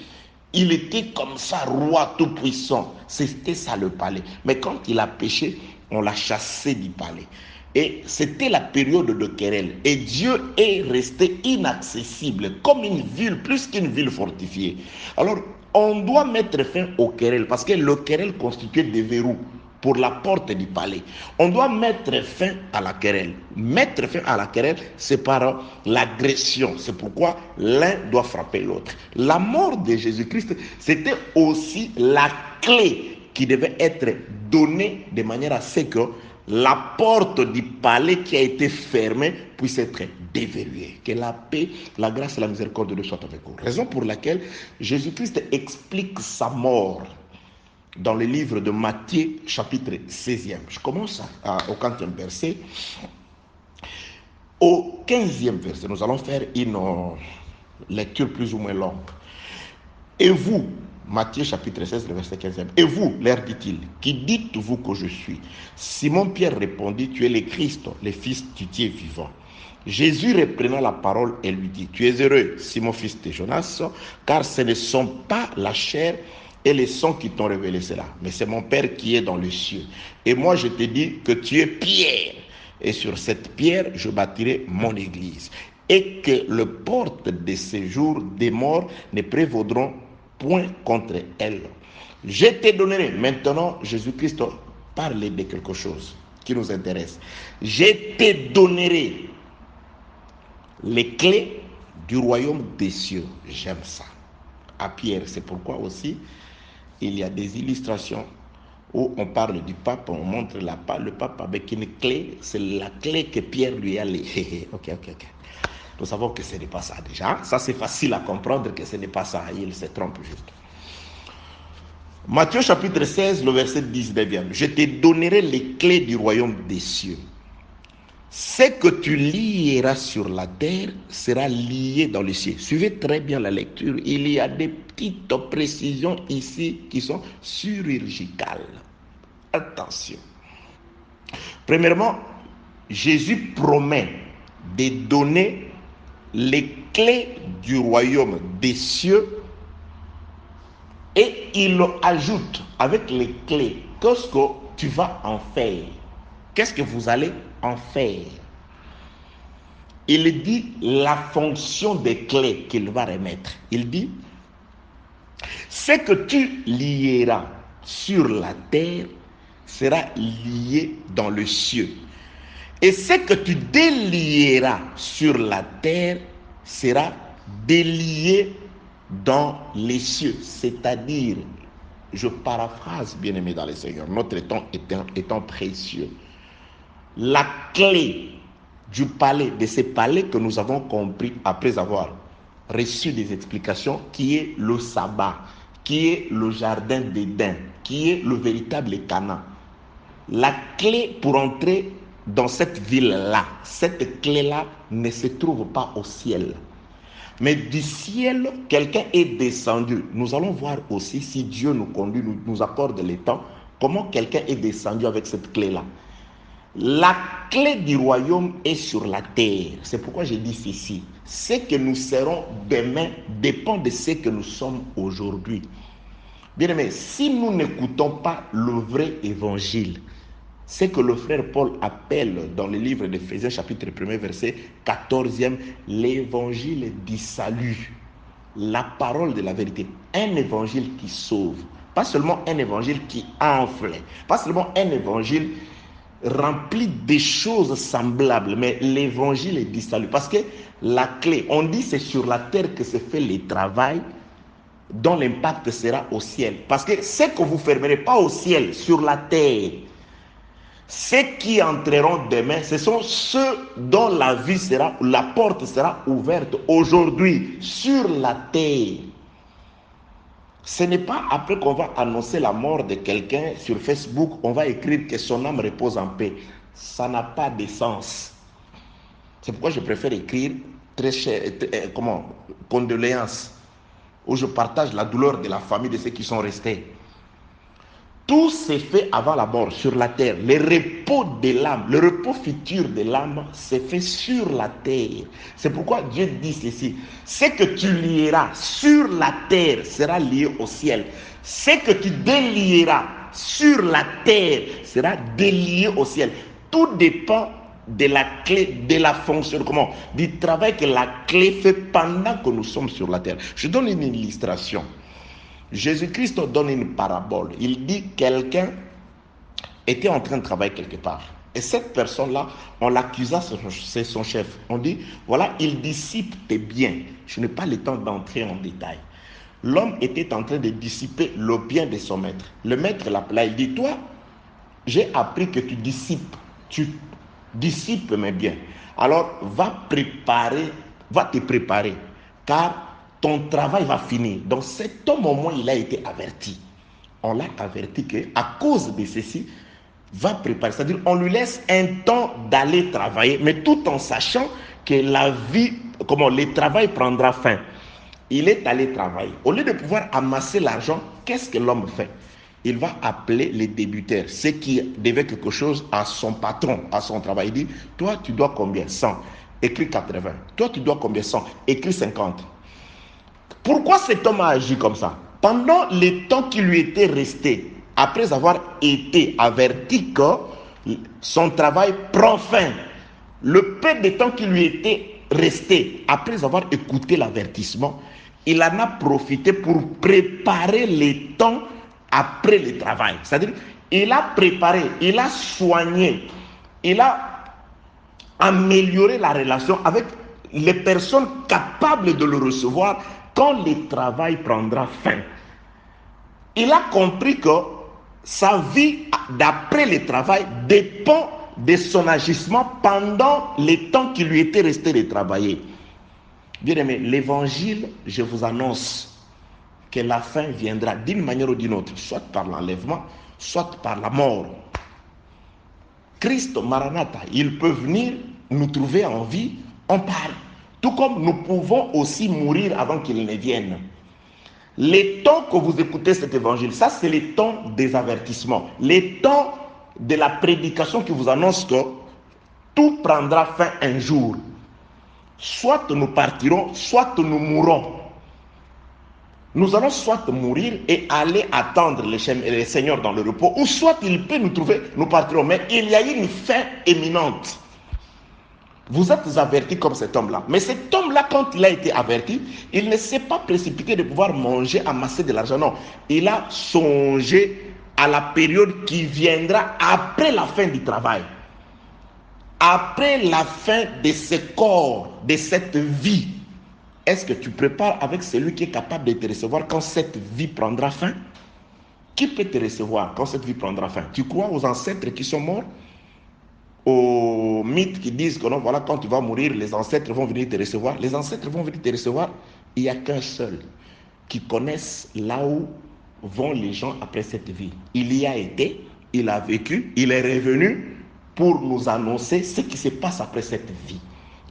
Il était comme ça, roi tout-puissant. C'était ça le palais. Mais quand il a péché, on l'a chassé du palais. Et c'était la période de querelle. Et Dieu est resté inaccessible, comme une ville, plus qu'une ville fortifiée. Alors, on doit mettre fin aux querelles, parce que le querelle constituait des verrous pour la porte du palais. On doit mettre fin à la querelle. Mettre fin à la querelle, c'est par l'agression. C'est pourquoi l'un doit frapper l'autre. La mort de Jésus-Christ, c'était aussi la clé qui devait être donnée de manière à ce que la porte du palais qui a été fermée puisse être déverrouillée. Que la paix, la grâce et la miséricorde de Dieu soient avec vous. Raison pour laquelle Jésus-Christ explique sa mort dans le livre de Matthieu, chapitre 16e. Je commence au 15e verset. Au 15e verset, nous allons faire une lecture plus ou moins longue. Et vous, Matthieu chapitre 16, le verset 15e. Et vous, leur dit-il, qui dites-vous que je suis? Simon-Pierre répondit, tu es le Christ, le Fils du Dieu vivant. Jésus reprenant la parole et lui dit, tu es heureux, Simon, fils de Jonas, car ce ne sont pas la chair et les sangs qui t'ont révélé cela, mais c'est mon Père qui est dans les cieux. Et moi, je te dis que tu es Pierre, et sur cette pierre, je bâtirai mon église, et que le porte de séjour des morts ne prévaudront point contre elle. Je te donnerai, maintenant, Jésus-Christ parle de quelque chose qui nous intéresse. Je te donnerai les clés du royaume des cieux. J'aime ça. À Pierre, c'est pourquoi aussi il y a des illustrations où on parle du pape, on montre le pape avec une clé, c'est la clé que Pierre lui a laissée. Ok. Nous savons que ce n'est pas ça déjà. Ça, c'est facile à comprendre que ce n'est pas ça. Il se trompe juste. Matthieu chapitre 16, le verset 19. Je te donnerai les clés du royaume des cieux. Ce que tu lieras sur la terre sera lié dans les cieux. Suivez très bien la lecture. Il y a des petites précisions ici qui sont chirurgicales. Attention. Premièrement, Jésus promet de donner les clés du royaume des cieux et il ajoute avec les clés, qu'est-ce que tu vas en faire? Qu'est-ce que vous allez en faire? Il dit la fonction des clés qu'il va remettre. Il dit, ce que tu lieras sur la terre sera lié dans le ciel. Et ce que tu délieras sur la terre sera délié dans les cieux. C'est-à-dire, je paraphrase, bien-aimé dans le Seigneur, notre temps étant précieux. La clé du palais, de ce palais que nous avons compris après avoir reçu des explications, qui est le sabbat, qui est le jardin d'Éden, qui est le véritable Canaan. La clé pour entrer dans cette ville-là, cette clé-là ne se trouve pas au ciel. Mais du ciel, quelqu'un est descendu. Nous allons voir aussi, si Dieu nous conduit, nous accorde le temps, comment quelqu'un est descendu avec cette clé-là. La clé du royaume est sur la terre. C'est pourquoi je dis ceci. Ce que nous serons demain dépend de ce que nous sommes aujourd'hui. Bien aimé, si nous n'écoutons pas le vrai évangile, ce que le frère Paul appelle dans le livre d'Éphésiens chapitre 1 verset 14e, l'évangile du salut, la parole de la vérité, un évangile qui sauve, pas seulement un évangile qui enfle, pas seulement un évangile rempli de choses semblables, mais l'évangile du salut, parce que la clé, on dit c'est sur la terre que se fait le travail, dont l'impact sera au ciel, parce que ce que vous ne fermerez pas au ciel, sur la terre, Ceux qui entreront demain, ce sont ceux dont la vie sera, la porte sera ouverte aujourd'hui sur la terre. Ce n'est pas après qu'on va annoncer la mort de quelqu'un sur Facebook, on va écrire que son âme repose en paix. Ça n'a pas de sens. C'est pourquoi je préfère écrire très cher, condoléances, où je partage la douleur de la famille de ceux qui sont restés. Tout s'est fait avant la mort sur la terre. Le repos de l'âme, le repos futur de l'âme s'est fait sur la terre. C'est pourquoi Dieu dit ceci. Ce que tu lieras sur la terre sera lié au ciel. Ce que tu délieras sur la terre sera délié au ciel. Tout dépend de la clé, de la fonction, du travail que la clé fait pendant que nous sommes sur la terre. Je donne une illustration. Jésus-Christ donne une parabole. Il dit que quelqu'un était en train de travailler quelque part. Et cette personne-là, on l'accusa, c'est son chef. On dit, voilà, il dissipe tes biens. Je n'ai pas le temps d'entrer en détail. L'homme était en train de dissiper le bien de son maître. Le maître l'appela, il dit, toi, j'ai appris que tu dissipes mes biens. Alors, va te préparer, car ton travail va finir. Donc cet homme au moins il a été averti. On l'a averti qu'à cause de ceci, va préparer. C'est-à-dire on lui laisse un temps d'aller travailler, mais tout en sachant que la vie, le travail prendra fin. Il est allé travailler. Au lieu de pouvoir amasser l'argent, qu'est-ce que l'homme fait? Il va appeler les débiteurs, ceux qui devaient quelque chose à son patron, à son travail. Il dit, toi tu dois combien? 100. Écris 80. Toi tu dois combien? 100. Écris 50. Pourquoi cet homme a agi comme ça? Pendant le temps qui lui était resté, après avoir été averti que son travail prend fin, le peu de temps qui lui était resté, après avoir écouté l'avertissement, il en a profité pour préparer les temps après le travail. C'est-à-dire, il a préparé, il a soigné, il a amélioré la relation avec les personnes capables de le recevoir quand le travail prendra fin. Il a compris que sa vie d'après le travail dépend de son agissement pendant le temps qui lui était resté de travailler. Bien aimé, l'évangile, je vous annonce que la fin viendra d'une manière ou d'une autre, soit par l'enlèvement, soit par la mort. Christ, Maranatha, il peut venir nous trouver en vie, on parle. Tout comme nous pouvons aussi mourir avant qu'il ne vienne. Les temps que vous écoutez cet évangile, ça c'est les temps des avertissements. Les temps de la prédication qui vous annonce que tout prendra fin un jour. Soit nous partirons, soit nous mourrons. Nous allons soit mourir et aller attendre le Seigneur dans le repos, ou soit il peut nous trouver, nous partirons. Mais il y a une fin imminente. Vous êtes avertis comme cet homme-là. Mais cet homme-là, quand il a été averti, il ne s'est pas précipité de pouvoir manger, amasser de l'argent. Non, il a songé à la période qui viendra après la fin du travail. Après la fin de ce corps, de cette vie. Est-ce que tu prépares avec celui qui est capable de te recevoir quand cette vie prendra fin? Qui peut te recevoir quand cette vie prendra fin? Tu crois aux ancêtres qui sont morts? Aux mythes qui disent que non, voilà, quand tu vas mourir, les ancêtres vont venir te recevoir. Les ancêtres vont venir te recevoir. Il n'y a qu'un seul qui connaisse là où vont les gens après cette vie. Il y a été, il a vécu, il est revenu pour nous annoncer ce qui se passe après cette vie.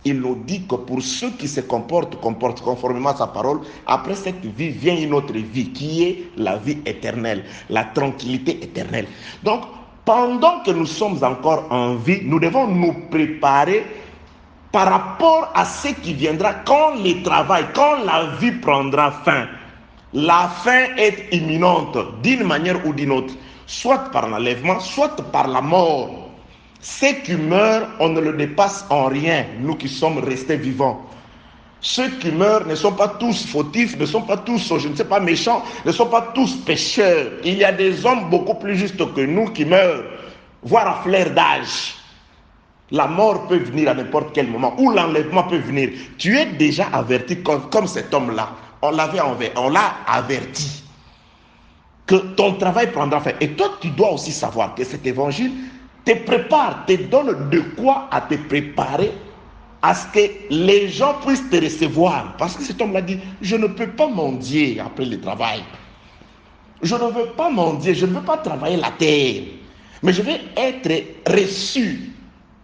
Il nous dit que pour ceux qui se comportent conformément à sa parole, après cette vie vient une autre vie qui est la vie éternelle, la tranquillité éternelle. Donc, pendant que nous sommes encore en vie, nous devons nous préparer par rapport à ce qui viendra quand le travail, quand la vie prendra fin. La fin est imminente d'une manière ou d'une autre, soit par l'enlèvement, soit par la mort. Ceux qui meurent, on ne le dépasse en rien, nous qui sommes restés vivants. Ceux qui meurent ne sont pas tous fautifs, ne sont pas tous, je ne sais pas, méchants, ne sont pas tous pécheurs. Il y a des hommes beaucoup plus justes que nous qui meurent, voire à fleur d'âge. La mort peut venir à n'importe quel moment, ou l'enlèvement peut venir. Tu es déjà averti comme cet homme-là. On l'a averti que ton travail prendra fin. Et toi, tu dois aussi savoir que cet évangile te prépare, te donne de quoi à te préparer à ce que les gens puissent te recevoir. Parce que cet homme-là dit, je ne peux pas mendier après le travail. Je ne veux pas mendier, je ne veux pas travailler la terre. Mais je vais être reçu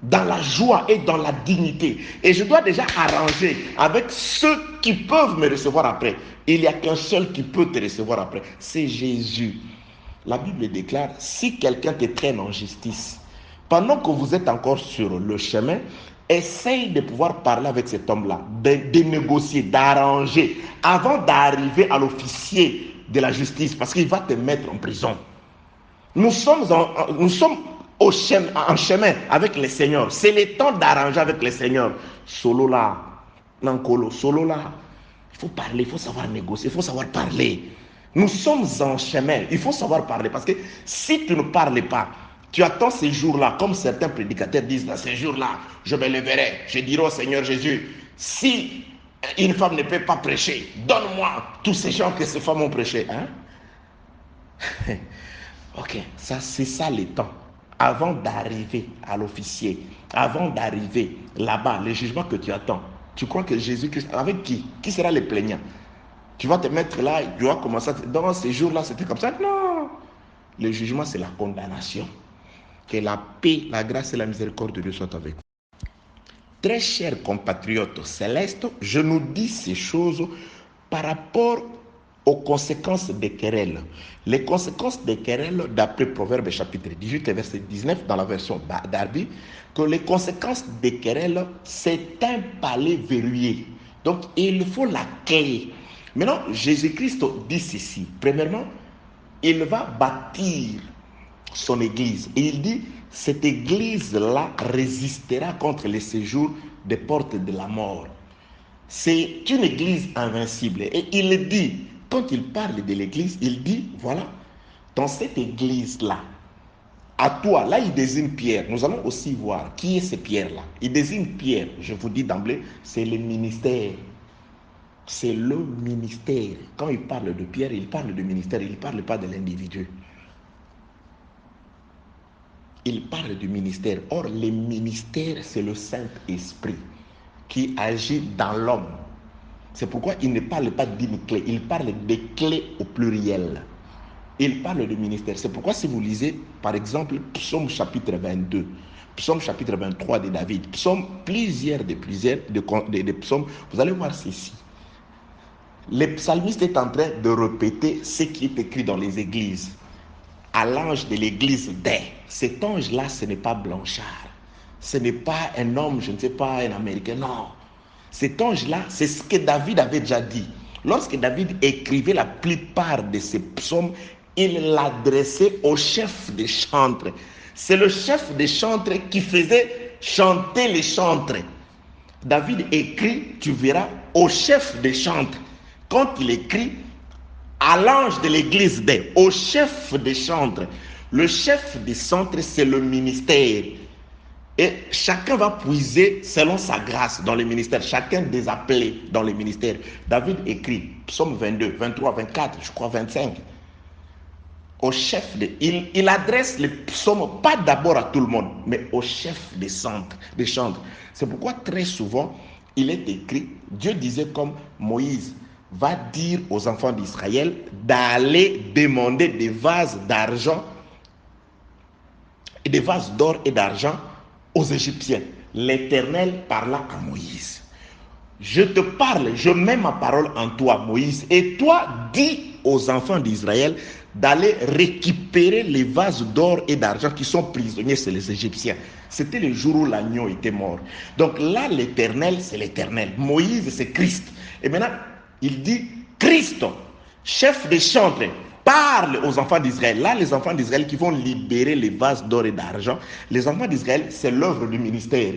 dans la joie et dans la dignité. Et je dois déjà arranger avec ceux qui peuvent me recevoir après. Il n'y a qu'un seul qui peut te recevoir après, c'est Jésus. La Bible déclare, si quelqu'un te traîne en justice, pendant que vous êtes encore sur le chemin, essaye de pouvoir parler avec cet homme-là, de négocier, d'arranger, avant d'arriver à l'officier de la justice, parce qu'il va te mettre en prison. Nous sommes en chemin avec le Seigneur. C'est le temps d'arranger avec le Seigneur. Solo là, Nankolo, solo là. Il faut parler, il faut savoir négocier, il faut savoir parler. Nous sommes en chemin, il faut savoir parler. Parce que si tu ne parles pas, tu attends ces jours-là, comme certains prédicateurs disent, dans ces jours-là, je me leverai, je dirai au Seigneur Jésus, si une femme ne peut pas prêcher, donne-moi tous ces gens que ces femmes ont prêché. Hein? Ok, ça c'est ça le temps. Avant d'arriver à l'officier, avant d'arriver là-bas, le jugement que tu attends, tu crois que Jésus-Christ, avec qui? Qui sera le plaignant? Tu vas te mettre là, tu vas commencer à... Dans ces jours-là, c'était comme ça. Non! Le jugement, c'est la condamnation. Que la paix, la grâce et la miséricorde de Dieu soient avec vous. Très chers compatriotes célestes, je nous dis ces choses par rapport aux conséquences des querelles. Les conséquences des querelles, d'après Proverbe chapitre 18 et verset 19 dans la version Darby, que les conséquences des querelles, c'est un palais verrouillé. Donc, il faut la clé. Maintenant, Jésus-Christ dit ceci. Premièrement, il va bâtir son église. Et il dit, cette église-là résistera contre les séjours des portes de la mort. C'est une église invincible. Et il dit, quand il parle de l'église, il dit, voilà, dans cette église-là, à toi, là il désigne Pierre. Nous allons aussi voir qui est ce Pierre-là. Il désigne Pierre, je vous dis d'emblée, c'est le ministère. C'est le ministère. Quand il parle de Pierre, il parle de ministère, il ne parle pas de l'individu. Il parle du ministère. Or, le ministère, c'est le Saint-Esprit qui agit dans l'homme. C'est pourquoi il ne parle pas d'une clé, il parle des clés au pluriel. Il parle du ministère. C'est pourquoi si vous lisez, par exemple, Psaume chapitre 22, Psaume chapitre 23 de David, plusieurs psaumes, vous allez voir ceci. Le psalmiste est en train de répéter ce qui est écrit dans les églises. À l'ange de l'église d'Aix. Cet ange-là, ce n'est pas Blanchard. Ce n'est pas un homme, je ne sais pas, un Américain. Non. Cet ange-là, c'est ce que David avait déjà dit. Lorsque David écrivait la plupart de ses psaumes, il l'adressait au chef des chantres. C'est le chef des chantres qui faisait chanter les chantres. David écrit, tu verras, au chef des chantres. Quand il écrit, à l'ange de l'église d'Aix, au chef des chantres. Le chef des chantres, c'est le ministère. Et chacun va puiser selon sa grâce dans le ministère. Chacun des appelés dans le ministère. David écrit, psaume 22, 23, 24, je crois 25. Au chef il adresse les psaumes pas d'abord à tout le monde, mais au chef des chantres. C'est pourquoi très souvent, il est écrit, Dieu disait comme Moïse, va dire aux enfants d'Israël d'aller demander des vases d'argent, des vases d'or et d'argent aux Égyptiens. L'Éternel parla à Moïse. Je te parle, je mets ma parole en toi, Moïse, et toi, dis aux enfants d'Israël d'aller récupérer les vases d'or et d'argent qui sont prisonniers chez les Égyptiens. C'était le jour où l'agneau était mort. Donc là, l'Éternel, c'est l'Éternel. Moïse, c'est Christ. Et maintenant, il dit, Christ, chef des chantres, parle aux enfants d'Israël. Là, les enfants d'Israël qui vont libérer les vases d'or et d'argent. Les enfants d'Israël, c'est l'œuvre du ministère.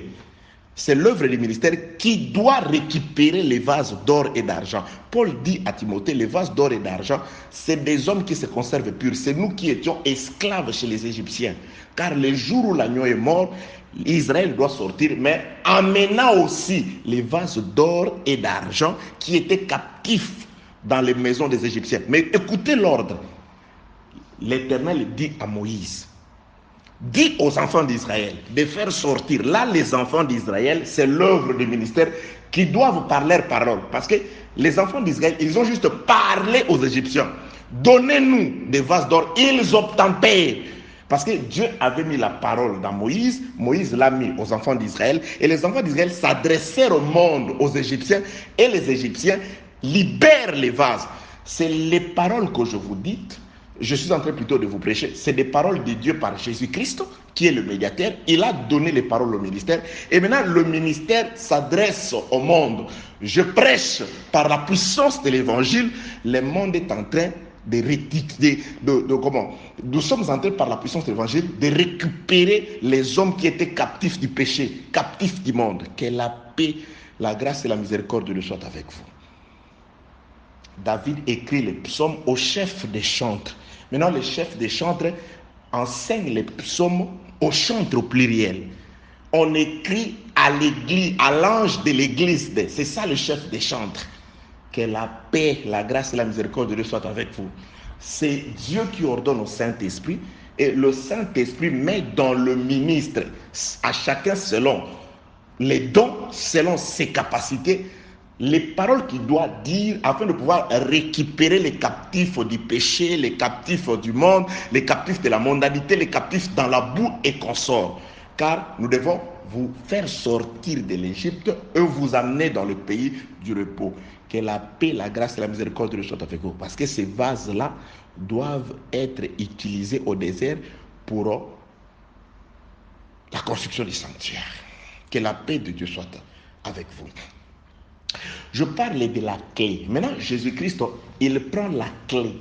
C'est l'œuvre du ministère qui doit récupérer les vases d'or et d'argent. Paul dit à Timothée, les vases d'or et d'argent, c'est des hommes qui se conservent purs. C'est nous qui étions esclaves chez les Égyptiens. Car le jour où l'agneau est mort, Israël doit sortir, mais amenant aussi les vases d'or et d'argent qui étaient captifs dans les maisons des Égyptiens. Mais écoutez l'ordre. L'Éternel dit à Moïse, dit aux enfants d'Israël de faire sortir. Là, les enfants d'Israël, c'est l'œuvre du ministère qui doivent parler leur parole. Parce que les enfants d'Israël, ils ont juste parlé aux Égyptiens. Donnez-nous des vases d'or. Ils obtempèrent. Parce que Dieu avait mis la parole dans Moïse. Moïse l'a mis aux enfants d'Israël. Et les enfants d'Israël s'adressèrent au monde, aux Égyptiens. Et les Égyptiens libèrent les vases. C'est les paroles que je vous dis. Je suis en train plutôt de vous prêcher. C'est des paroles de Dieu par Jésus-Christ, qui est le médiateur. Il a donné les paroles au ministère. Et maintenant, le ministère s'adresse au monde. Je prêche par la puissance de l'évangile. Le monde est en train nous sommes en train, par la puissance de l'évangile, de récupérer les hommes qui étaient captifs du péché, captifs du monde. Que la paix, la grâce et la miséricorde de soient avec vous. David écrit les psaumes au chef des chantres. Maintenant, le chef des chantres enseigne les psaumes aux chantres au pluriel. On écrit à l'église, à l'ange de l'église. C'est ça le chef des chantres. Que la paix, la grâce et la miséricorde de Dieu soient avec vous. C'est Dieu qui ordonne au Saint-Esprit et le Saint-Esprit met dans le ministre, à chacun selon les dons, selon ses capacités, les paroles qu'il doit dire afin de pouvoir récupérer les captifs du péché, les captifs du monde, les captifs de la mondanité, les captifs dans la boue et consorts. Car nous devons vous faire sortir de l'Égypte et vous amener dans le pays du repos. Que la paix, la grâce et la miséricorde de Dieu soient avec vous. Parce que ces vases-là doivent être utilisés au désert pour la construction du sanctuaire. Que la paix de Dieu soit avec vous. Je parle de la clé. Maintenant, Jésus-Christ, il prend la clé.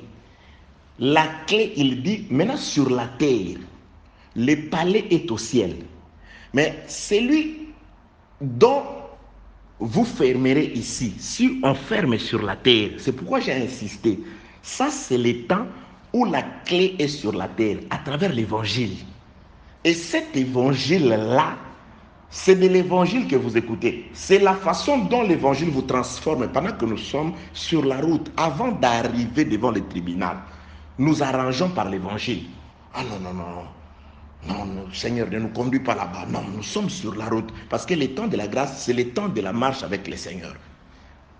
La clé, il dit, maintenant sur la terre, le palais est au ciel. Mais celui dont vous fermerez ici, si on ferme sur la terre, c'est pourquoi j'ai insisté. Ça, c'est le temps où la clé est sur la terre, à travers l'évangile. Et cet évangile-là, c'est de l'évangile que vous écoutez. C'est la façon dont l'évangile vous transforme pendant que nous sommes sur la route. Avant d'arriver devant le tribunal, nous arrangeons par l'évangile. Ah non, non, non. Non, Seigneur, ne nous conduis pas là-bas. Non, nous sommes sur la route. Parce que le temps de la grâce, c'est le temps de la marche avec le Seigneur.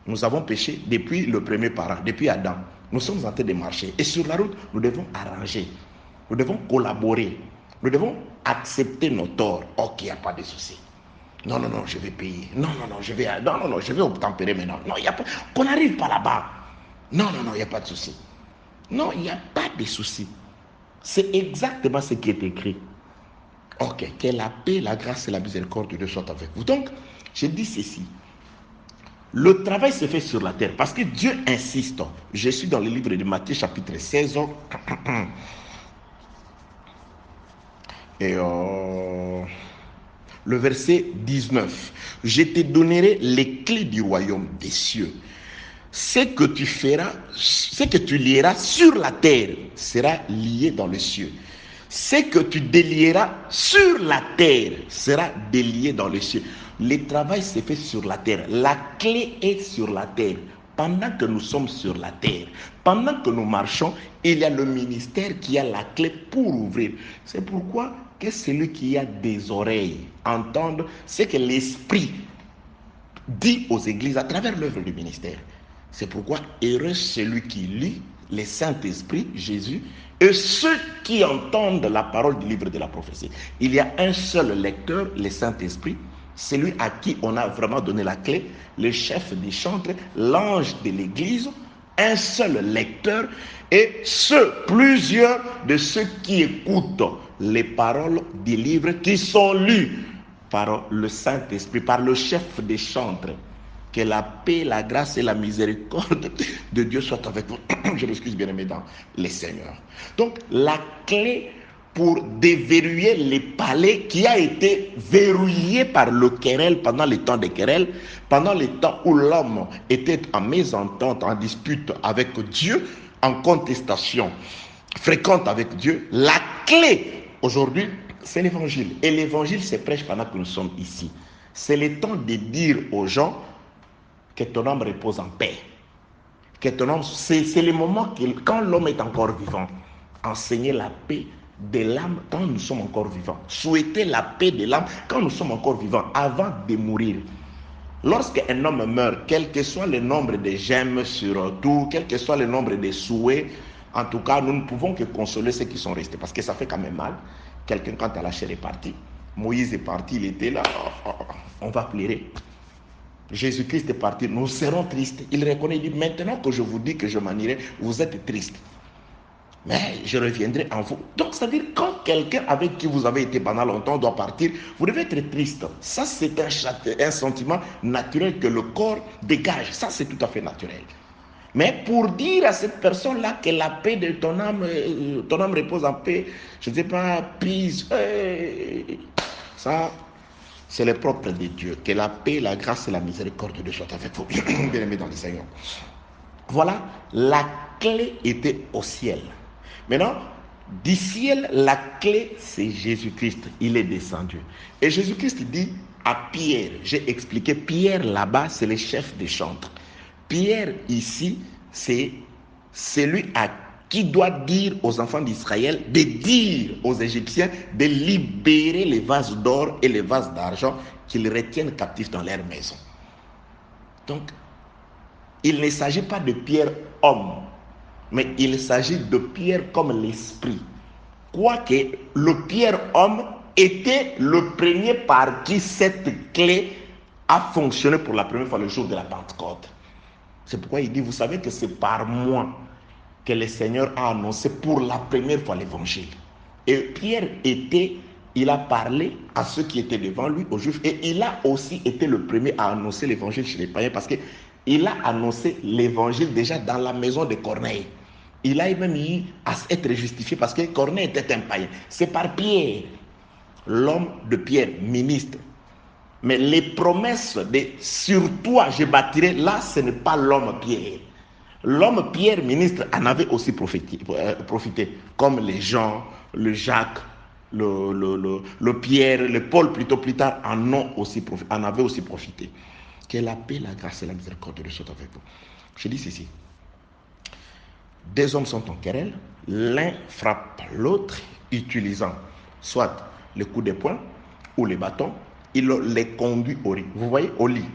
Nous avons péché depuis le premier parent, depuis Adam. Nous sommes en train de marcher. Et sur la route, nous devons arranger. Nous devons collaborer. Nous devons accepter nos torts. Ok, il n'y a pas de souci. Non, non, non, je vais payer. Non, non, non, je vais obtempérer maintenant. Non, il n'y a pas. Qu'on n'arrive pas là-bas. Non, non, non, il n'y a pas de souci. Non, il n'y a pas de souci. C'est exactement ce qui est écrit. Ok, que la paix, la grâce et la miséricorde de Dieu soient avec vous. Donc, je dis ceci. Le travail se fait sur la terre parce que Dieu insiste. Je suis dans le livre de Matthieu chapitre 16. Et le verset 19. Je te donnerai les clés du royaume des cieux. Ce que tu feras, ce que tu lieras sur la terre sera lié dans les cieux. Ce que tu délieras sur la terre sera délié dans les cieux. Le travail se fait sur la terre. La clé est sur la terre. Pendant que nous sommes sur la terre, pendant que nous marchons, il y a le ministère qui a la clé pour ouvrir. C'est pourquoi que celui qui a des oreilles entende ce que l'Esprit dit aux églises à travers l'œuvre du ministère. C'est pourquoi heureux celui qui lit le Saint-Esprit, Jésus, et ceux qui entendent la parole du livre de la prophétie. Il y a un seul lecteur, le Saint-Esprit, celui à qui on a vraiment donné la clé, le chef des chantres, l'ange de l'église, un seul lecteur, et plusieurs de ceux qui écoutent les paroles des livres qui sont lus par le Saint-Esprit, par le chef des chantres. Que la paix, la grâce et la miséricorde de Dieu soient avec vous. Je m'excuse, bien-aimé dans les seigneurs. Donc, la clé pour déverrouiller les palais qui a été verrouillé par le querelle pendant les temps des querelles, pendant les temps où l'homme était en mésentente, en dispute avec Dieu, en contestation fréquente avec Dieu. La clé aujourd'hui, c'est l'évangile. Et l'évangile se prêche pendant que nous sommes ici. C'est le temps de dire aux gens que ton âme repose en paix. Que ton âme, c'est le moment quand l'homme est encore vivant. Enseigner la paix, de l'âme quand nous sommes encore vivants. Souhaiter la paix de l'âme quand nous sommes encore vivants, avant de mourir. Lorsqu'un homme meurt, quel que soit le nombre de gemmes sur tout, quel que soit le nombre de souhaits, en tout cas, nous ne pouvons que consoler ceux qui sont restés, parce que ça fait quand même mal. Quelqu'un, quand la chair est partie, Moïse est parti, il était là, on va pleurer. Jésus-Christ est parti, nous serons tristes. Il reconnaît, il dit, maintenant que je vous dis que je m'en irai, vous êtes tristes. Mais je reviendrai en vous. Donc, c'est-à-dire, quand quelqu'un avec qui vous avez été pendant longtemps doit partir, vous devez être triste. Ça, c'est un sentiment naturel que le corps dégage. Ça, c'est tout à fait naturel. Mais pour dire à cette personne-là que la paix de ton âme repose en paix, je ne sais pas, peace, ça, c'est le propre de Dieu. Que la paix, la grâce et la miséricorde de Dieu soient avec vous. Bien aimé dans le Seigneur. Voilà, la clé était au ciel. Maintenant, du ciel, la clé, c'est Jésus-Christ. Il est descendu. Et Jésus-Christ dit à Pierre, j'ai expliqué, Pierre là-bas, c'est le chef des chantres. Pierre ici, c'est celui à qui doit dire aux enfants d'Israël de dire aux Égyptiens de libérer les vases d'or et les vases d'argent qu'ils retiennent captifs dans leur maison. Donc, il ne s'agit pas de Pierre homme, mais il s'agit de Pierre comme l'esprit. Quoique le Pierre homme était le premier par qui cette clé a fonctionné pour la première fois le jour de la Pentecôte. C'est pourquoi il dit, vous savez que c'est par moi que le Seigneur a annoncé pour la première fois l'évangile. Et Pierre il a parlé à ceux qui étaient devant lui, aux Juifs, et il a aussi été le premier à annoncer l'évangile chez les païens, parce qu'il a annoncé l'évangile déjà dans la maison de Corneille. Il a même eu à être justifié parce que Corneille était un païen. C'est par Pierre, l'homme de Pierre, ministre. Mais les promesses de sur toi je bâtirai, là ce n'est pas l'homme Pierre. L'homme Pierre, ministre, en avait aussi profité, comme les Jean, le Jacques, le Pierre, le Paul plutôt plus tard en avaient aussi profité. Que la paix, la grâce et la miséricorde de Dieu soient avec vous. Je dis ceci. Deux hommes sont en querelle, l'un frappe l'autre utilisant soit le coup de poing ou le bâton, il les conduit au lit, vous voyez, au lit,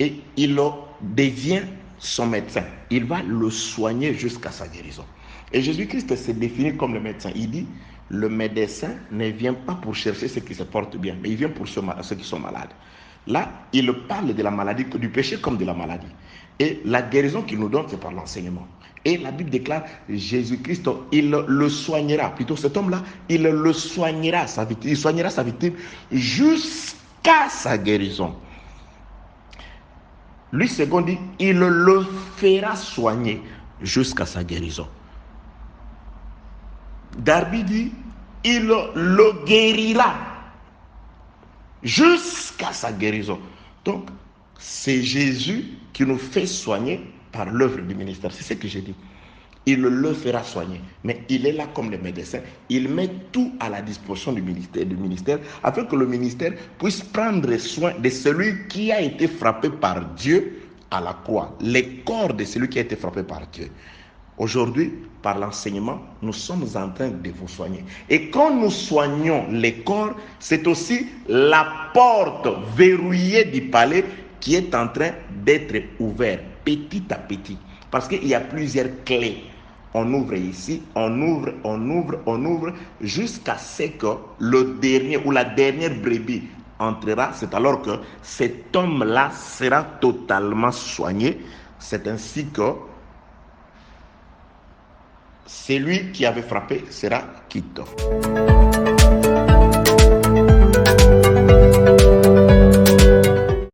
et il devient son médecin, il va le soigner jusqu'à sa guérison. Et Jésus-Christ se définit comme le médecin. Il dit, le médecin ne vient pas pour chercher ceux qui se portent bien, mais il vient pour ceux qui sont malades. Là, il parle de la maladie, du péché comme de la maladie. Et la guérison qu'il nous donne, c'est par l'enseignement. Et la Bible déclare, Jésus-Christ, il le soignera. Plutôt cet homme-là, il le soignera, il soignera sa victime jusqu'à sa guérison. Lui, second dit, il le fera soigner jusqu'à sa guérison. Darby dit, il le guérira jusqu'à sa guérison. Donc, c'est Jésus qui nous fait soigner par l'œuvre du ministère. C'est ce que j'ai dit. Il le fera soigner. Mais il est là comme le médecin. Il met tout à la disposition du ministère afin que le ministère puisse prendre soin de celui qui a été frappé par Dieu à la croix. Le corps de celui qui a été frappé par Dieu. Aujourd'hui, par l'enseignement, nous sommes en train de vous soigner. Et quand nous soignons les corps, c'est aussi la porte verrouillée du palais qui est en train d'être ouverte petit à petit. Parce qu'il y a plusieurs clés. On ouvre ici, on ouvre, jusqu'à ce que le dernier ou la dernière brebis entrera. C'est alors que cet homme-là sera totalement soigné. C'est ainsi que celui qui avait frappé sera quitte.